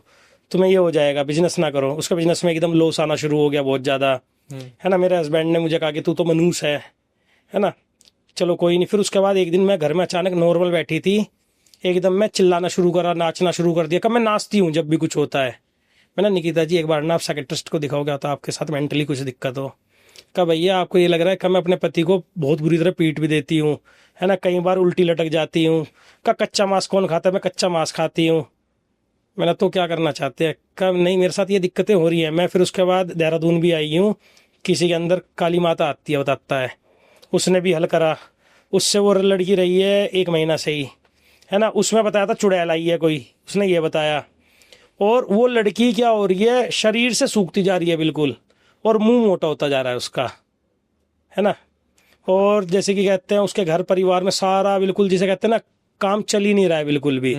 तुम्हें ये हो जाएगा, बिजनेस ना करो। उसका बिजनेस में एकदम लॉस आना शुरू हो गया बहुत ज़्यादा, है ना। मेरे हस्बैंड ने मुझे कहा कि तू तो मनूस है ना। चलो कोई नहीं। फिर उसके बाद एक दिन मैं घर में अचानक नॉर्मल बैठी थी, एकदम मैं चिल्लाना शुरू करा, नाचना शुरू कर दिया। कब मैं नाचती हूँ जब भी कुछ होता है। मैंने निकिता जी एक बार ना आप साइकियाट्रिस्ट को दिखाओगे तो आपके साथ मेंटली कुछ दिक्कत हो। कहा भैया आपको ये लग रहा है कि मैं अपने पति को बहुत बुरी तरह पीट भी देती हूँ, है ना, कई बार उल्टी लटक जाती हूँ। कहा कच्चा मांस कौन खाता है? मैं कच्चा मांस खाती हूँ। मैंने तो क्या करना चाहते हैं? कहा नहीं मेरे साथ ये दिक्कतें हो रही हैं। मैं फिर उसके बाद देहरादून भी आई हूँ, किसी के अंदर काली माता आती है बताता है, उसने भी हल करा। उससे वो लड़की रही है 1 महीना से ही, है ना। उसमें बताया था चुड़ैल आई है कोई, उसने ये बताया। और वो लड़की क्या हो रही है, शरीर से सूखती जा रही है बिल्कुल, और मुंह मोटा होता जा रहा है उसका, है ना। और जैसे कि कहते हैं उसके घर परिवार में सारा बिल्कुल जिसे कहते हैं ना, काम चल ही नहीं रहा है बिल्कुल भी।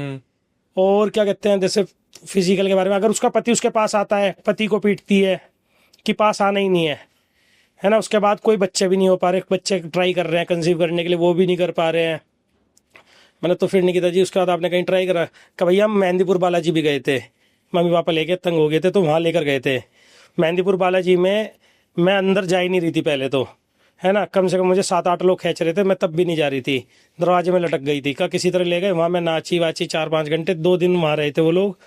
और क्या कहते हैं जैसे फिजिकल के बारे में, अगर उसका पति उसके पास आता है, पति को पीटती है कि पास आना ही नहीं है ना। उसके बाद कोई बच्चे भी नहीं हो पा रहे, बच्चे ट्राई कर रहे हैं कंसीव करने के लिए, वो भी नहीं कर पा रहे हैं। मैंने तो फिर निकिता जी उसके बाद आपने कहीं ट्राई करा? कि भैया हम मेहंदीपुर बालाजी भी गए थे, मम्मी पापा लेके तंग हो गए थे तो वहाँ लेकर गए थे। मेहंदीपुर बालाजी में मैं अंदर जा ही नहीं रही थी पहले तो, है ना। कम से कम मुझे 7-8 लोग खींच रहे थे, मैं तब भी नहीं जा रही थी, दरवाजे में लटक गई थी। का किसी तरह ले गए वहाँ, मैं नाची वाची 4-5 घंटे 2 दिन वहाँ रहे थे वो लोग।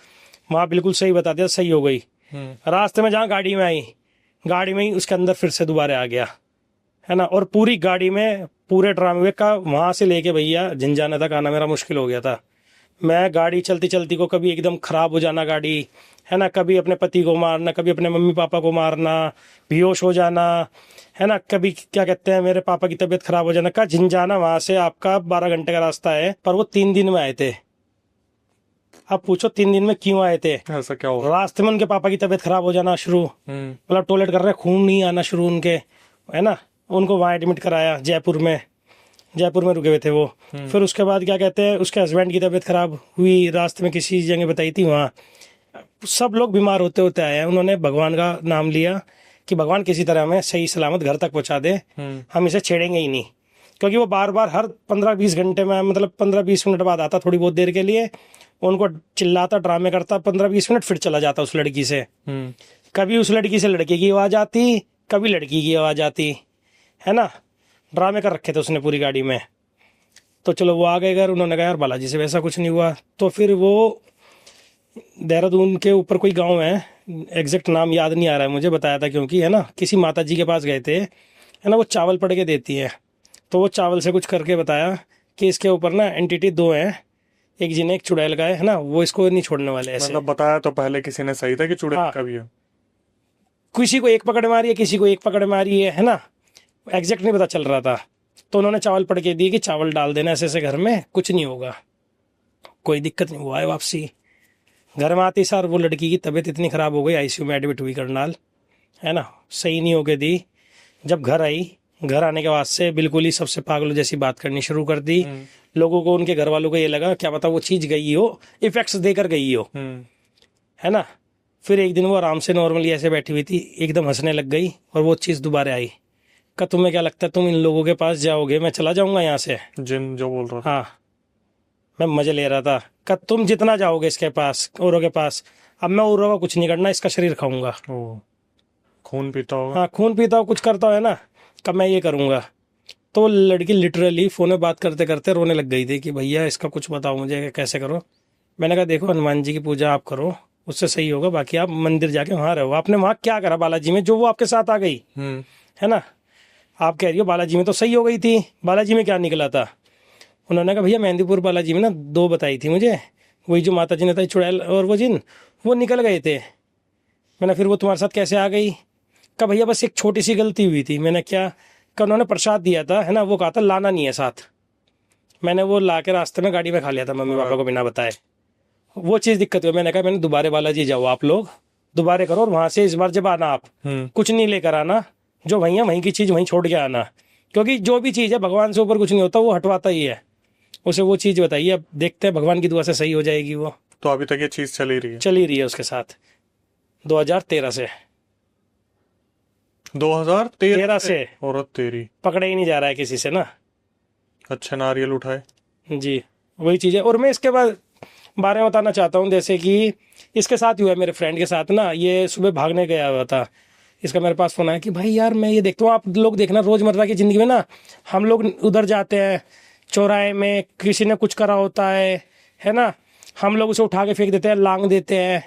वहाँ बिल्कुल सही बता दिया, सही हो गई। रास्ते में जहाँ गाड़ी में आई, गाड़ी में ही उसके अंदर फिर से दोबारा आ गया, है ना। और पूरी गाड़ी में पूरे ड्रामे का वहाँ से लेके भैया झंझाने तक आना मेरा मुश्किल हो गया था। मैं गाड़ी चलती चलती को कभी एकदम ख़राब हो जाना गाड़ी, है ना, कभी अपने पति को मारना, कभी अपने मम्मी पापा को मारना, बेहोश हो जाना, है ना, कभी क्या कहते हैं मेरे पापा की तबीयत ख़राब हो जाना। का झंझाना वहाँ से आपका 12 घंटे का रास्ता है, पर वो 3 दिन में आए थे। अब पूछो 3 दिन में क्यों आए थे? ऐसा क्या हो? रास्ते में उनके पापा की तबीयत खराब हो जाना शुरू, मतलब टॉयलेट कर रहे, खून नहीं आना शुरू उनके, है ना। उनको वहाँ एडमिट कराया जयपुर में रुके हुए थे वो। फिर उसके बाद क्या कहते हैं उसके हस्बैंड की तबीयत खराब हुई, रास्ते में किसी जगह बताई थी वहाँ। सब लोग बीमार होते होते आए हैं। उन्होंने भगवान का नाम लिया कि भगवान किसी तरह हमें सही सलामत घर तक पहुँचा दे, हम इसे छेड़ेंगे ही नहीं। क्योंकि वो बार बार हर 15-20 घंटे में, मतलब 15-20 मिनट बाद आता थोड़ी बहुत देर के लिए, उनको चिल्लाता, ड्रामे करता, 15-20 मिनट फिर चला जाता उस लड़की से। कभी उस लड़की से लड़के की आवाज़ आती, कभी लड़की की आवाज़ आती, है ना। ड्रामे कर रखे थे उसने पूरी गाड़ी में। तो चलो वो आ गए घर, उन्होंने कहा यार बालाजी से वैसा कुछ नहीं हुआ। तो फिर वो देहरादून के ऊपर कोई गांव है, एग्जैक्ट नाम याद नहीं आ रहा है मुझे, बताया था क्योंकि है ना, किसी माता जी के पास गए थे, है ना, वो चावल पड़ के देती है, तो वो चावल से कुछ करके बताया कि इसके ऊपर ना एंटिटी दो हैं, एक जिन्हें एक चुड़ैल का है ना, वो इसको नहीं छोड़ने वाले ऐसे। मतलब बताया तो पहले किसी ने सही था कि चुड़ैल हाँ, का भी है। किसी को एक पकड़ मारी है, किसी को एक पकड़ मारी है ना, एग्जैक्ट नहीं पता चल रहा था। तो उन्होंने चावल पड़ के दिए कि चावल डाल देना ऐसे ऐसे घर में, कुछ नहीं होगा, कोई दिक्कत नहीं हुआ है। वापसी घर में आती सार वो लड़की की तबीयत इतनी ख़राब हो गई, आईसीयू में एडमिट हुई करनाल, है ना, सही नहीं होके दी। जब घर आई, घर आने के बाद से बिल्कुल ही सबसे पागलों जैसी बात करनी शुरू कर दी। लोगों को, उनके घर वालों को ये लगा क्या पता वो चीज़ गई हो, इफेक्ट्स देकर गई हो, है ना। फिर एक दिन वो आराम से नॉर्मली ऐसे बैठी हुई थी, एकदम हंसने लग गई और वो चीज़ दोबारा आई। का तुम्हें क्या लगता है तुम इन लोगों के पास जाओगे, मैं चला जाऊंगा यहाँ से? जिन जो बोल रहा था। हाँ, मैं मजे ले रहा था। का तुम जितना जाओगे इसके पास, औरों के पास, अब मैं औरों का कुछ नहीं करना, इसका शरीर खाऊंगा। ओ, खून पीता होगा। हाँ, खून पीता हो, कुछ करता हो, है ना, कब मैं ये करूंगा। तो वो लड़की लिटरली फोन में बात करते करते रोने लग गई थी कि भैया इसका कुछ बताओ मुझे, कैसे करो। मैंने कहा देखो, हनुमान जी की पूजा आप करो, उससे सही होगा, बाकी आप मंदिर जाके वहाँ रहो। आपने वहाँ क्या करा बालाजी में, जो वो आपके साथ आ गई, है ना। आप कह रही हो बालाजी में तो सही हो गई थी, बालाजी में क्या निकला था? उन्होंने कहा भैया मेहंदीपुर बालाजी में ना दो बताई थी मुझे, वही जो माता जी ने बताई चुड़ैल और वो जिन, वो निकल गए थे। मैंने फिर वो तुम्हारे साथ कैसे आ गई? कहा भैया बस एक छोटी सी गलती हुई थी। मैंने क्या? कहा उन्होंने प्रसाद दिया था, है ना, वो कहा था लाना नहीं है साथ। मैंने वो ला के रास्ते में गाड़ी में खा लिया था मम्मी पापा को बिना बताए, वो चीज़ दिक्कत हुई। मैंने कहा मैंने दोबारा बालाजी जाओ आप लोग, दोबारा करो, और वहाँ से इस बार जब आना आप कुछ नहीं लेकर आना, जो वहीं है वहीं की चीज़ वहीं छोड़ के आना, क्योंकि जो भी चीज़ है भगवान से ऊपर कुछ नहीं होता, वो हटवाता ही है। उसे वो चीज़ बताइए, अब देखते हैं भगवान की दुआ से सही हो जाएगी वो। तो अभी तक ये चीज चली रही है? चली रही है उसके साथ 2013 से। 2013 से औरत तेरी। पकड़ा ही नहीं जा रहा है किसी से ना। अच्छा, नारियल उठाए। जी, वही चीज़ है। और मैं इसके बाद बारे में बताना चाहता हूँ, जैसे कि इसके साथ हुआ है मेरे फ्रेंड के साथ ना, ये सुबह भागने गया हुआ था, इसका मेरे पास फ़ोन आया कि भाई यार मैं ये देखता हूँ, आप लोग देखना रोज़मर्रा की ज़िंदगी में ना, हम लोग उधर जाते हैं चौराहे में, किसी ने कुछ करा होता है ना, हम लोग उसे उठा के फेंक देते हैं, लांग देते हैं,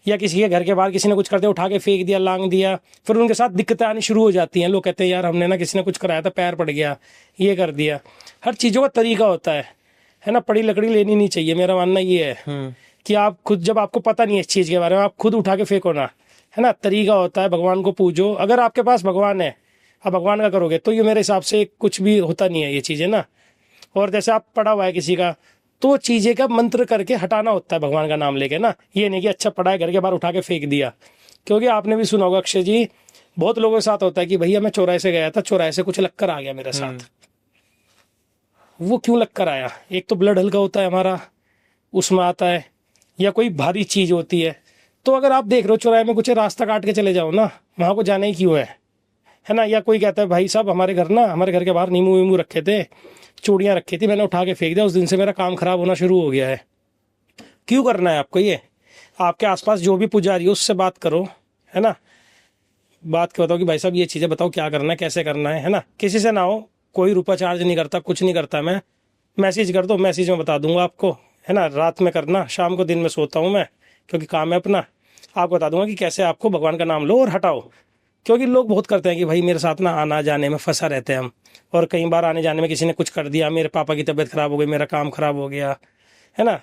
या किसी के घर के बाहर किसी ने कुछ करते उठा के फेंक दिया, लांग दिया, फिर उनके साथ दिक्कतें आनी शुरू हो जाती हैं। लोग कहते हैं यार हमने ना, किसी ने कुछ कराया था, पैर पड़ गया, ये कर दिया। हर चीज़ों का तरीका होता है ना, पड़ी लकड़ी लेनी नहीं चाहिए, मेरा मानना ये है कि आप खुद, जब आपको पता नहीं है इस चीज़ के बारे में, आप खुद उठा के फेंको ना, है ना। तरीका होता है, भगवान को पूजो, अगर आपके पास भगवान है, आप भगवान का करोगे तो ये मेरे हिसाब से कुछ भी होता नहीं है ये चीज़ें ना। और जैसे आप पढ़ा हुआ है किसी का, तो चीज़ें का मंत्र करके हटाना होता है भगवान का नाम लेके ना, ये नहीं कि अच्छा पढ़ा है घर के बाहर उठा के फेंक दिया। क्योंकि आपने भी सुना होगा अक्षय जी, बहुत लोगों के साथ होता है कि भैया मैं चौराहे से गया था, चौराहे से कुछ लग कर आ गया मेरे साथ। वो क्यों लग कर आया? एक तो ब्लड हल्का होता है हमारा, उसमें आता है, या कोई भारी चीज़ होती है। तो अगर आप देख रहे हो चौराहे में कुछ रास्ता काट के चले जाओ ना, वहाँ को जाना ही क्यों है ना। या कोई कहता है भाई साहब हमारे घर के बाहर नींबू वीमू रखे थे, चूड़ियाँ रखी थी, मैंने उठा के फेंक दिया, उस दिन से मेरा काम खराब होना शुरू हो गया है। क्यों करना है आपको ये? आपके आसपास जो भी पुजारी हो उससे बात करो, है ना, बात के बताओ कि भाई साहब ये चीज़ें बताओ क्या करना है, कैसे करना है ना। किसी से ना हो, कोई रुपया चार्ज नहीं करता, कुछ नहीं करता मैं, मैसेज कर दो, मैसेज में बता दूंगा आपको, है ना। रात में करना, शाम को दिन में सोता हूँ मैं, क्योंकि काम है अपना, आपको बता दूंगा कि कैसे आपको भगवान का नाम लो और हटाओ। क्योंकि लोग बहुत करते हैं कि भाई मेरे साथ ना आना जाने में फंसा रहते हैं हम, और कई बार आने जाने में किसी ने कुछ कर दिया, मेरे पापा की तबीयत खराब हो गई, मेरा काम खराब हो गया, है ना।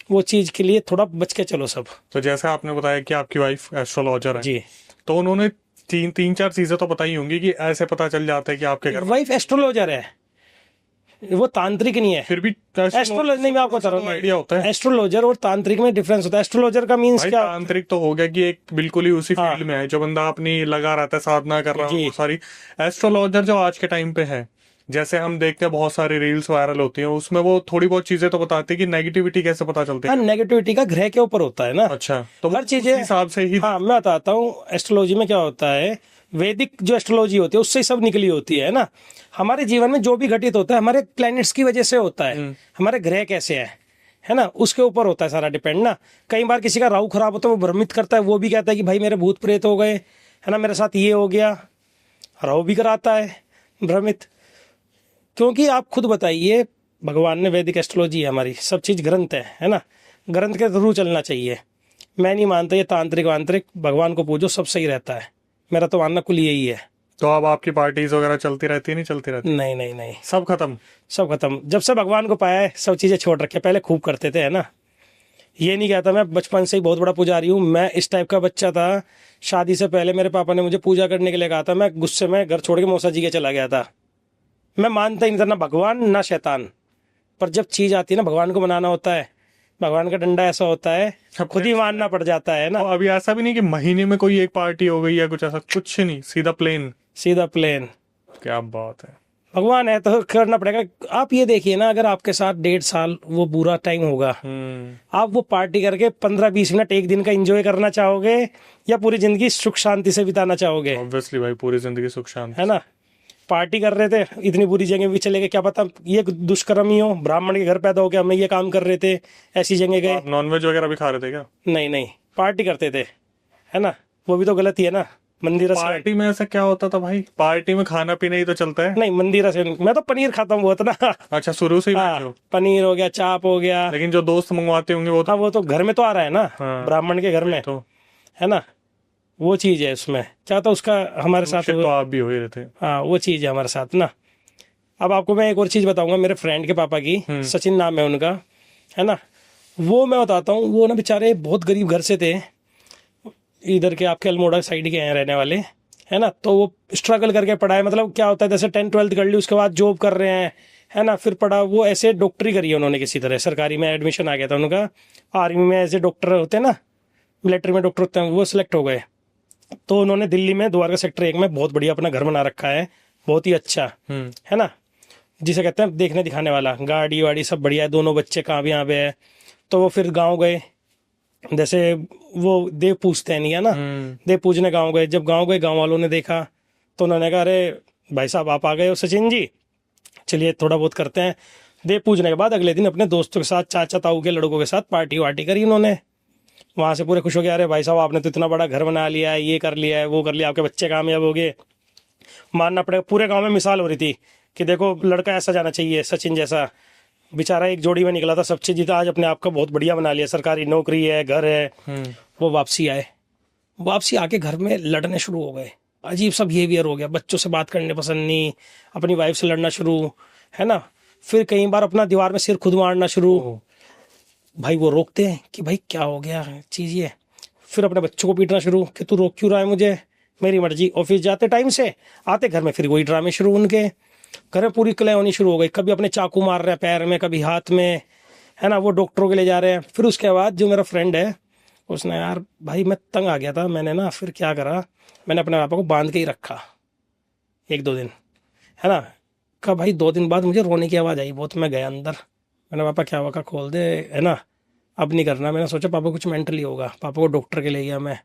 वो चीज़ के लिए थोड़ा बच के चलो सब। तो जैसे आपने बताया कि आपकी वाइफ एस्ट्रोलॉजर है जी, तो उन्होंने तीन चार चीजें तो बताई होंगी कि ऐसे पता चल जाता है कि आपके घर वाइफ एस्ट्रोलॉजर है, वो तांत्रिक नहीं है। फिर भी एस्ट्रोलॉजर नहीं, मैं आपको बता रहा हूँ, आइडिया होता है। एस्ट्रोलॉजर और तांत्रिक में डिफरेंस होता है। एस्ट्रोलॉजर का मीन्स भाई क्या? तांत्रिक तो हो गया कि एक बिल्कुल ही उसी फील्ड में है, जो बंदा अपनी लगा रहता है, साधना कर रहा है वो सारी। एस्ट्रोलॉजर जो आज के टाइम पे है, जैसे हम देखते हैं बहुत सारी रील्स वायरल होती हैं, उसमें वो थोड़ी बहुत चीजें तो बताते हैं कि नेगेटिविटी कैसे पता चलती है। नेगेटिविटी का ग्रह के ऊपर होता है ना। अच्छा, तो हर चीजें हिसाब से ही। हाँ, मैं बताता हूँ एस्ट्रोलॉजी में क्या होता है। वैदिक जो एस्ट्रोलॉजी होती है उससे सब निकली होती है ना। हमारे जीवन में जो भी घटित होता है हमारे प्लैनेट्स की वजह से होता है, हमारे ग्रह कैसे है ना, उसके ऊपर होता है सारा डिपेंड ना। कई बार किसी का राहु खराब होता है, वो भ्रमित करता है, वो भी कहता है कि भाई मेरे भूत प्रेत हो गए, है ना, मेरे साथ ये हो गया, राहु भी कराता है भ्रमित। क्योंकि आप खुद बताइए, भगवान ने, वैदिक एस्ट्रोलॉजी है हमारी, सब चीज़ ग्रंथ है ना। ग्रंथ के थ्रू चलना चाहिए। मैं नहीं मानता ये तांत्रिक वांत्रिक, भगवान को पूजो, सब सही रहता है। मेरा तो मानना कुल यही है। तो अब आपकी पार्टीज वगैरह चलती रहती है, नहीं चलती रहती? नहीं नहीं नहीं, सब खत्म? सब खत्म। जब से भगवान को पाया है सब चीज़ें छोड़ रखे। पहले खूब करते थे, है ना। ये नहीं कहता मैं बचपन से ही बहुत बड़ा पुजारी हूँ, मैं इस टाइप का बच्चा था। शादी से पहले मेरे पापा ने मुझे पूजा करने के लिए कहा था, मैं गुस्से में घर छोड़ के मौसा जी के चला गया था। मैं मानता ही नहीं था ना भगवान ना शैतान। पर जब चीज आती है ना, भगवान को मनाना होता है, भगवान का डंडा ऐसा होता है, खुद ही मानना पड़ जाता है ना। तो अभी ऐसा भी नहीं कि महीने में कोई एक पार्टी हो गई या कुछ ऐसा, कुछ नहीं, सीधा प्लेन? सीधा प्लेन। क्या बात है। भगवान है तो करना पड़ेगा। आप ये देखिए ना, अगर आपके साथ 1.5 साल वो बुरा टाइम होगा, आप वो पार्टी करके 15-20 मिनट एक दिन का एंजॉय करना चाहोगे या पूरी जिंदगी सुख शांति से बिताना चाहोगे? ऑब्वियसली भाई, पूरी जिंदगी सुख शांति, है ना। पार्टी कर रहे थे, इतनी बुरी जगह भी चले गए, क्या पता ये दुष्कर्म ही हो, ब्राह्मण के घर पैदा हो के हमें ये काम कर रहे थे, ऐसी जगह गए। आप नॉनवेज वगैरह भी खा रहे थे क्या? नहीं नहीं, पार्टी करते थे, है ना। वो भी तो गलत ही है ना। मंदिर से पार्टी में ऐसा क्या होता था भाई? पार्टी में खाना पीना ही तो चलता है। नहीं, मंदिर से मैं तो पनीर खाता हूँ बहुत ना। अच्छा, शुरू से ही बैठे हो? पनीर हो गया, चाप हो गया। लेकिन जो दोस्त मंगवाते होंगे वो तो, हाँ वो तो घर में तो आ रहा है ना, हाँ, ब्राह्मण के घर में तो है ना। वो चीज है उसमें, क्या तो उसका हमारे साथ तो आप भी हो ही रहे थे। हाँ वो चीज है हमारे साथ ना। अब आपको मैं एक और चीज बताऊंगा, मेरे फ्रेंड के पापा की, सचिन नाम है उनका, है ना। वो मैं बताता हूँ, वो ना बेचारे बहुत गरीब घर से थे, इधर के आपके अल्मोड़ा साइड के हैं रहने वाले, है ना। तो वो स्ट्रगल करके पढ़ा है, मतलब क्या होता है जैसे 10th-12th कर ली, उसके बाद जॉब कर रहे हैं, है ना। फिर पढ़ा, वो ऐसे डॉक्टरी करी है उन्होंने, किसी तरह सरकारी में एडमिशन आ गया था उनका। आर्मी में ऐसे डॉक्टर होते हैं ना, मिलिट्री में डॉक्टर होते हैं, वो सिलेक्ट हो गए। तो उन्होंने दिल्ली में द्वारका सेक्टर 1 में बहुत बढ़िया अपना घर बना रखा है, बहुत ही अच्छा, है ना। जिसे कहते हैं देखने दिखाने वाला, गाड़ी वाड़ी सब बढ़िया है, दोनों बच्चे कामयाब है। तो वो फिर गाँव गए, जैसे वो देव पूजते हैं नहीं, है ना, देव पूजने गाँव गए। जब गाँव गए, गाँव वालों ने देखा तो उन्होंने कहा, अरे भाई साहब आप आ गए हो सचिन जी, चलिए थोड़ा बहुत करते हैं। देव पूजने के बाद अगले दिन अपने दोस्तों के साथ, चाचा ताऊ के लड़कों के साथ पार्टी वार्टी करी उन्होंने। वहां से पूरे खुश हो गया, अरे भाई साहब आपने तो इतना बड़ा घर बना लिया है, ये कर लिया है, वो कर लिया, आपके बच्चे कामयाब हो गए। मानना पड़ेगा पूरे गांव में मिसाल हो रही थी कि देखो लड़का ऐसा जाना चाहिए, सचिन जैसा। बेचारा एक जोड़ी में निकला था, सब चीज जीता, आज अपने आप का बहुत बढ़िया बना लिया, सरकारी नौकरी है, घर है। वो वापसी आए, वापसी आके घर में लड़ने शुरू हो गए, अजीब सा बिहेवियर हो गया, बच्चों से बात करने पसंद नहीं, अपनी वाइफ से लड़ना शुरू, है ना। फिर कई बार अपना दीवार में सिर खुद मारना शुरू। भाई वो रोकते हैं कि भाई क्या हो गया चीज ये। फिर अपने बच्चों को पीटना शुरू कि तू रोक क्यों रहा है मुझे, मेरी मर्जी। ऑफिस जाते टाइम से आते घर में फिर वही ड्रामे शुरू, उनके घर में पूरी कलह होनी शुरू हो गई। कभी अपने चाकू मार रहे हैं पैर में, कभी हाथ में, है ना। वो डॉक्टरों के ले जा रहे हैं। फिर उसके बाद जो मेरा फ्रेंड है, उसने, यार भाई मैं तंग आ गया था, मैंने ना फिर क्या करा, मैंने अपने पापा को बांध के ही रखा 1-2 दिन, है ना। कहा भाई 2 दिन बाद मुझे रोने की आवाज़ आई बहुत, मैं गया अंदर, मैंने पापा क्या हुआ, खोल दे, है ना, अब नहीं करना। मैंने सोचा पापा कुछ मेंटली होगा, पापा को डॉक्टर के ले गया मैं,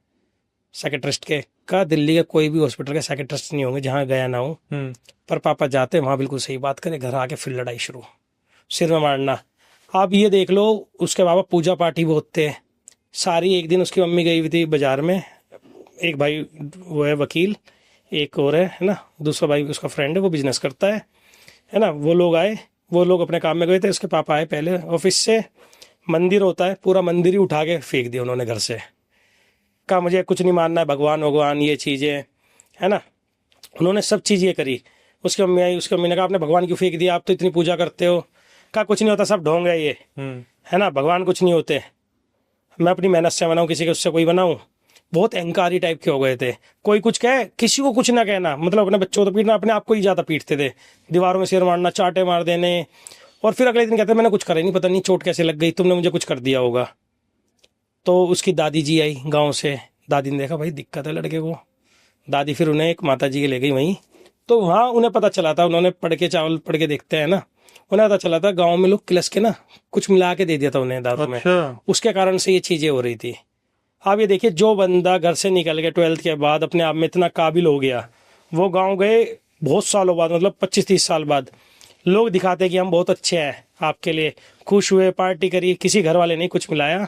साइकेट्रिस्ट के। कहा दिल्ली के कोई भी हॉस्पिटल के साइकेट्रिस्ट नहीं होंगे जहाँ गया ना हूँ, पर पापा जाते वहाँ बिल्कुल सही बात करे। घर आके फिर लड़ाई शुरू, सिर में मारना। आप ये देख लो, उसके बाबा पूजा पाठी बहुत थे सारी। एक दिन उसकी मम्मी गई हुई थी बाजार में, एक भाई वो है वकील, एक और है ना, दूसरा भाई उसका फ्रेंड है, वो बिजनेस करता है ना। वो लोग आए, वो लोग अपने काम में गए थे, उसके पापा आए पहले ऑफिस से। मंदिर होता है, पूरा मंदिर ही उठा के फेंक दिया उन्होंने घर से। कहा मुझे कुछ नहीं मानना है, भगवान भगवान ये चीज़ें, है ना। उन्होंने सब चीज़ ये करी। उसकी मम्मी आई, उसकी मम्मी ने कहा आपने भगवान क्यों फेंक दिया, आप तो इतनी पूजा करते हो। कहा कुछ नहीं होता, सब ढोंग है ये, है ना, भगवान कुछ नहीं होते, मैं अपनी मेहनत से बनाऊँ, किसी के उससे कोई बनाऊँ। बहुत अहंकारी टाइप के हो गए थे। कोई कुछ कहे, किसी को कुछ ना कहना, मतलब अपने बच्चों को तो पीटना, अपने आप को ही ज़्यादा पीटते थे। दीवारों में सिर मारना, चाटे मार देने। और फिर अगले दिन कहते मैंने कुछ करा ही नहीं, पता नहीं चोट कैसे लग गई, तुमने मुझे कुछ कर दिया होगा। तो उसकी दादी जी आई गाँव से, दादी ने देखा भाई दिक्कत है लड़के को। दादी फिर उन्हें एक माता जी के ले गई वहीं। तो वहाँ उन्हें पता चला था, उन्होंने पढ़ के, चावल पढ़ के देखते हैं ना, उन्हें पता चला था गाँव में लोग किलस के ना कुछ मिला के दे दिया था उन्हें दारू में, उसके कारण से ये चीज़ें हो रही थी। आप ये देखिए, जो बंदा घर से निकल के 12th के बाद अपने आप में इतना काबिल हो गया, वो गांव गए बहुत सालों बाद, मतलब 25-30 साल बाद, लोग दिखाते कि हम बहुत अच्छे हैं, आपके लिए खुश हुए, पार्टी करी, किसी घर वाले नहीं कुछ मिलाया,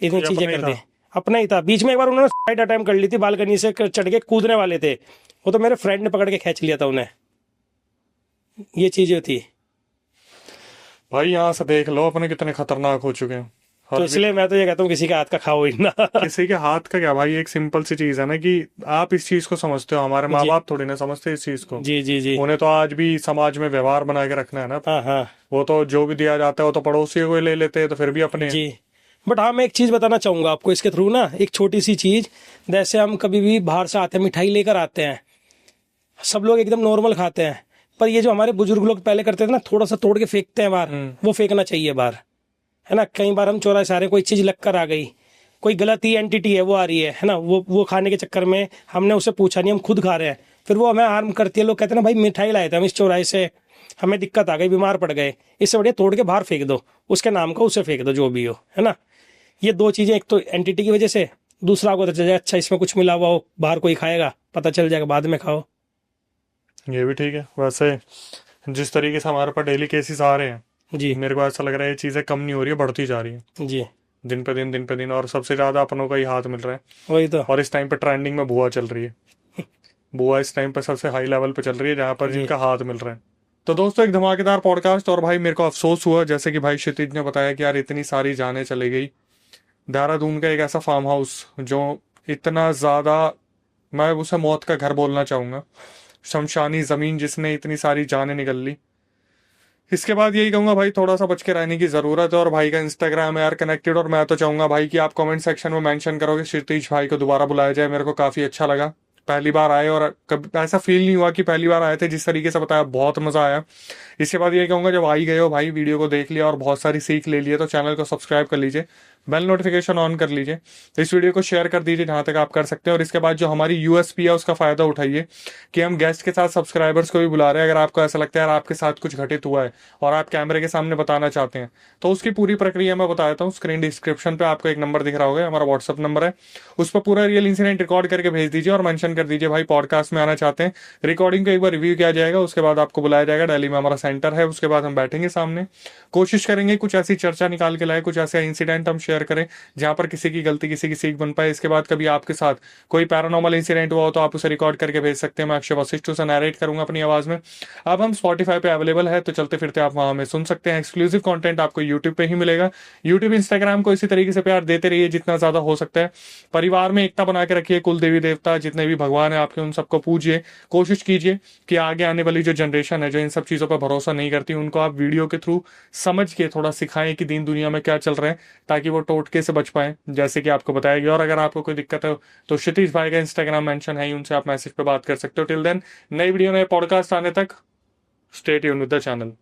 इतनी चीजें कर दी, अपना ही था। बीच में एक बार उन्होंने सुसाइड अटेम्प्ट कर ली थी, बालकनी से चढ़ के कूदने वाले थे, वो तो मेरे फ्रेंड ने पकड़ के खींच लिया था उन्हें। ये चीजें थी भाई। यहाँ से देख लो अपने कितने खतरनाक हो चुके हैं। तो इसलिए मैं तो ये कहता हूँ किसी के हाथ का खाओ ही ना। किसी के हाथ का क्या भाई, एक सिंपल सी चीज है ना कि आप इस चीज को समझते हो, हमारे माँ जी बाप थोड़ी ना समझते इस चीज को। जी जी जी। उन्हें तो आज भी समाज में व्यवहार बना के रखना है ना। हाँ हाँ वो तो जो भी दिया जाता है वो तो पड़ोसियों को ही ले लेते हैं, तो फिर भी अपने। जी। बट हाँ, मैं एक चीज़ बताना चाहूँगा आपको इसके थ्रू ना, एक छोटी सी चीज़। जैसे हम कभी भी बाहर से आते हैं, मिठाई लेकर आते हैं, सब लोग एकदम नॉर्मल खाते हैं, पर ये जो हमारे बुजुर्ग लोग पहले करते थे ना, थोड़ा सा तोड़ के फेंकते हैं बाहर, वो फेंकना चाहिए बाहर, है ना। कई बार हम चौराहे से आ रहे हैं, कोई चीज़ लग कर आ गई, कोई गलत ही एंटिटी है वो आ रही है ना, वो खाने के चक्कर में हमने उससे पूछा नहीं, हम खुद खा रहे हैं, फिर वो हमें हार्म करती है। लोग कहते हैं ना भाई मिठाई लाए थे हम इस चौराहे से, हमें दिक्कत आ गई, बीमार पड़ गए, इससे बढ़िया तोड़ के बाहर फेंक दो, उसके नाम का उसे फेंक दो, जो भी हो, है ना। ये दो चीजें, एक तो एंटिटी की वजह से, दूसरा आपको पता चल जाए अच्छा इसमें कुछ मिला हुआ हो, बाहर कोई खाएगा पता चल जाएगा, बाद में खाओ। ये भी ठीक है। वैसे जिस तरीके से हमारे पास डेली केसेस आ रहे हैं, जी मेरे को ऐसा लग रहा है ये चीजें कम नहीं हो रही है, बढ़ती जा रही है जी। दिन पे दिन, दिन पे दिन। और सबसे ज्यादा अपनों का ही हाथ मिल रहा है। वही तो। और इस टाइम पे ट्रेंडिंग में बुआ चल रही है। बुआ इस टाइम पे सबसे हाई लेवल पे चल रही है, जहां पर जी जिनका हाथ मिल रहा है। तो दोस्तों, एक धमाकेदार पॉडकास्ट। और भाई मेरे को अफसोस हुआ, जैसे कि भाई क्षितिज ने बताया कि यार इतनी सारी जानें चली गई। देहरादून का एक ऐसा फार्म हाउस जो इतना ज्यादा, मैं उसे मौत का घर बोलना चाहूंगा, शमशानी जमीन जिसने इतनी सारी जानें निकल ली। इसके बाद यही कहूंगा भाई, थोड़ा सा बच के रहने की जरूरत है। और भाई का इंस्टाग्राम है यार कनेक्टेड, और मैं तो चाहूंगा भाई कि आप कमेंट सेक्शन में मेंशन करोगे क्षितिज भाई को दोबारा बुलाया जाए। मेरे को काफी अच्छा लगा पहली बार आए, और कभी ऐसा फील नहीं हुआ कि पहली बार आए थे। जिस तरीके से बताया बहुत मजा आया। इसके बाद ये कहूंगा, जब आ ही गए हो भाई, वीडियो को देख लिया और बहुत सारी सीख ले लिए, तो चैनल को सब्सक्राइब कर लीजिए, बेल नोटिफिकेशन ऑन कर लीजिए, इस वीडियो को शेयर कर दीजिए जहां तक आप कर सकते हैं। और इसके बाद जो हमारी यूएसपी है उसका फायदा उठाइए कि हम गेस्ट के साथ सब्सक्राइबर्स को भी बुला रहे हैं। अगर आपको ऐसा लगता है यार आपके साथ कुछ घटित हुआ है और आप कैमरे के सामने बताना चाहते हैं, तो उसकी पूरी प्रक्रिया मैं बता देता हूँ। स्क्रीन डिस्क्रिप्शन पे आपको एक नंबर दिख रहा होगा, हमारा व्हाट्सअप नंबर है। उस पर पूरा रियल इंसिडेंट रिकॉर्ड करके भेज दीजिए और मेंशन कर दीजिए भाई पॉडकास्ट में आना चाहते हैं। रिकॉर्डिंग को एक बार रिव्यू किया जाएगा, उसके बाद आपको बुलाया जाएगा। दिल्ली में हमारा सेंटर है, उसके बाद हम बैठेंगे सामने, कोशिश करेंगे कुछ ऐसी चर्चा निकाल के लाए, कुछ ऐसे इंसिडेंट हम शेयर करें जहां पर किसी की गलती किसी की सीख बन पाए। इसके बाद कभी आपके साथ कोई पैरानॉर्मल इंसिडेंट हुआ हो तो आप उसे रिकॉर्ड करके भेज सकते हैं, मैं अक्षय वशिष्ठ उसे नरेट करूंगा अपनी आवाज में। अब हम स्पॉटिफाई पे अवेलेबल है, तो चलते फिरते आप वहां हमें सुन सकते हैं। एक्सक्लूसिव कंटेंट आपको यूट्यूब पे ही मिलेगा। यूट्यूब इंस्टाग्राम को इसी तरीके से प्यार देते रहिए जितना ज्यादा हो सकता है। परिवार में एकता बना के रखिए, कुल देवी देवता जितने भी भगवान है आपके, उन सबको पूजिए। कोशिश कीजिए कि आगे आने वाली जो जनरेशन है जो इन सब चीजों पर भरोसा नहीं करती, उनको आप वीडियो के थ्रू समझ के थोड़ा सिखाएं कि दीन दुनिया में क्या चल रहा है, ताकि वो टोटके से बच पाए, जैसे कि आपको बताया गया। और अगर आपको कोई दिक्कत है तो क्षितिज भाई का इंस्टाग्राम मेंशन है, उनसे आप मैसेज पे बात कर सकते हो। टिल देन, नई वीडियो नए पॉडकास्ट आने तक stay tuned with the channel.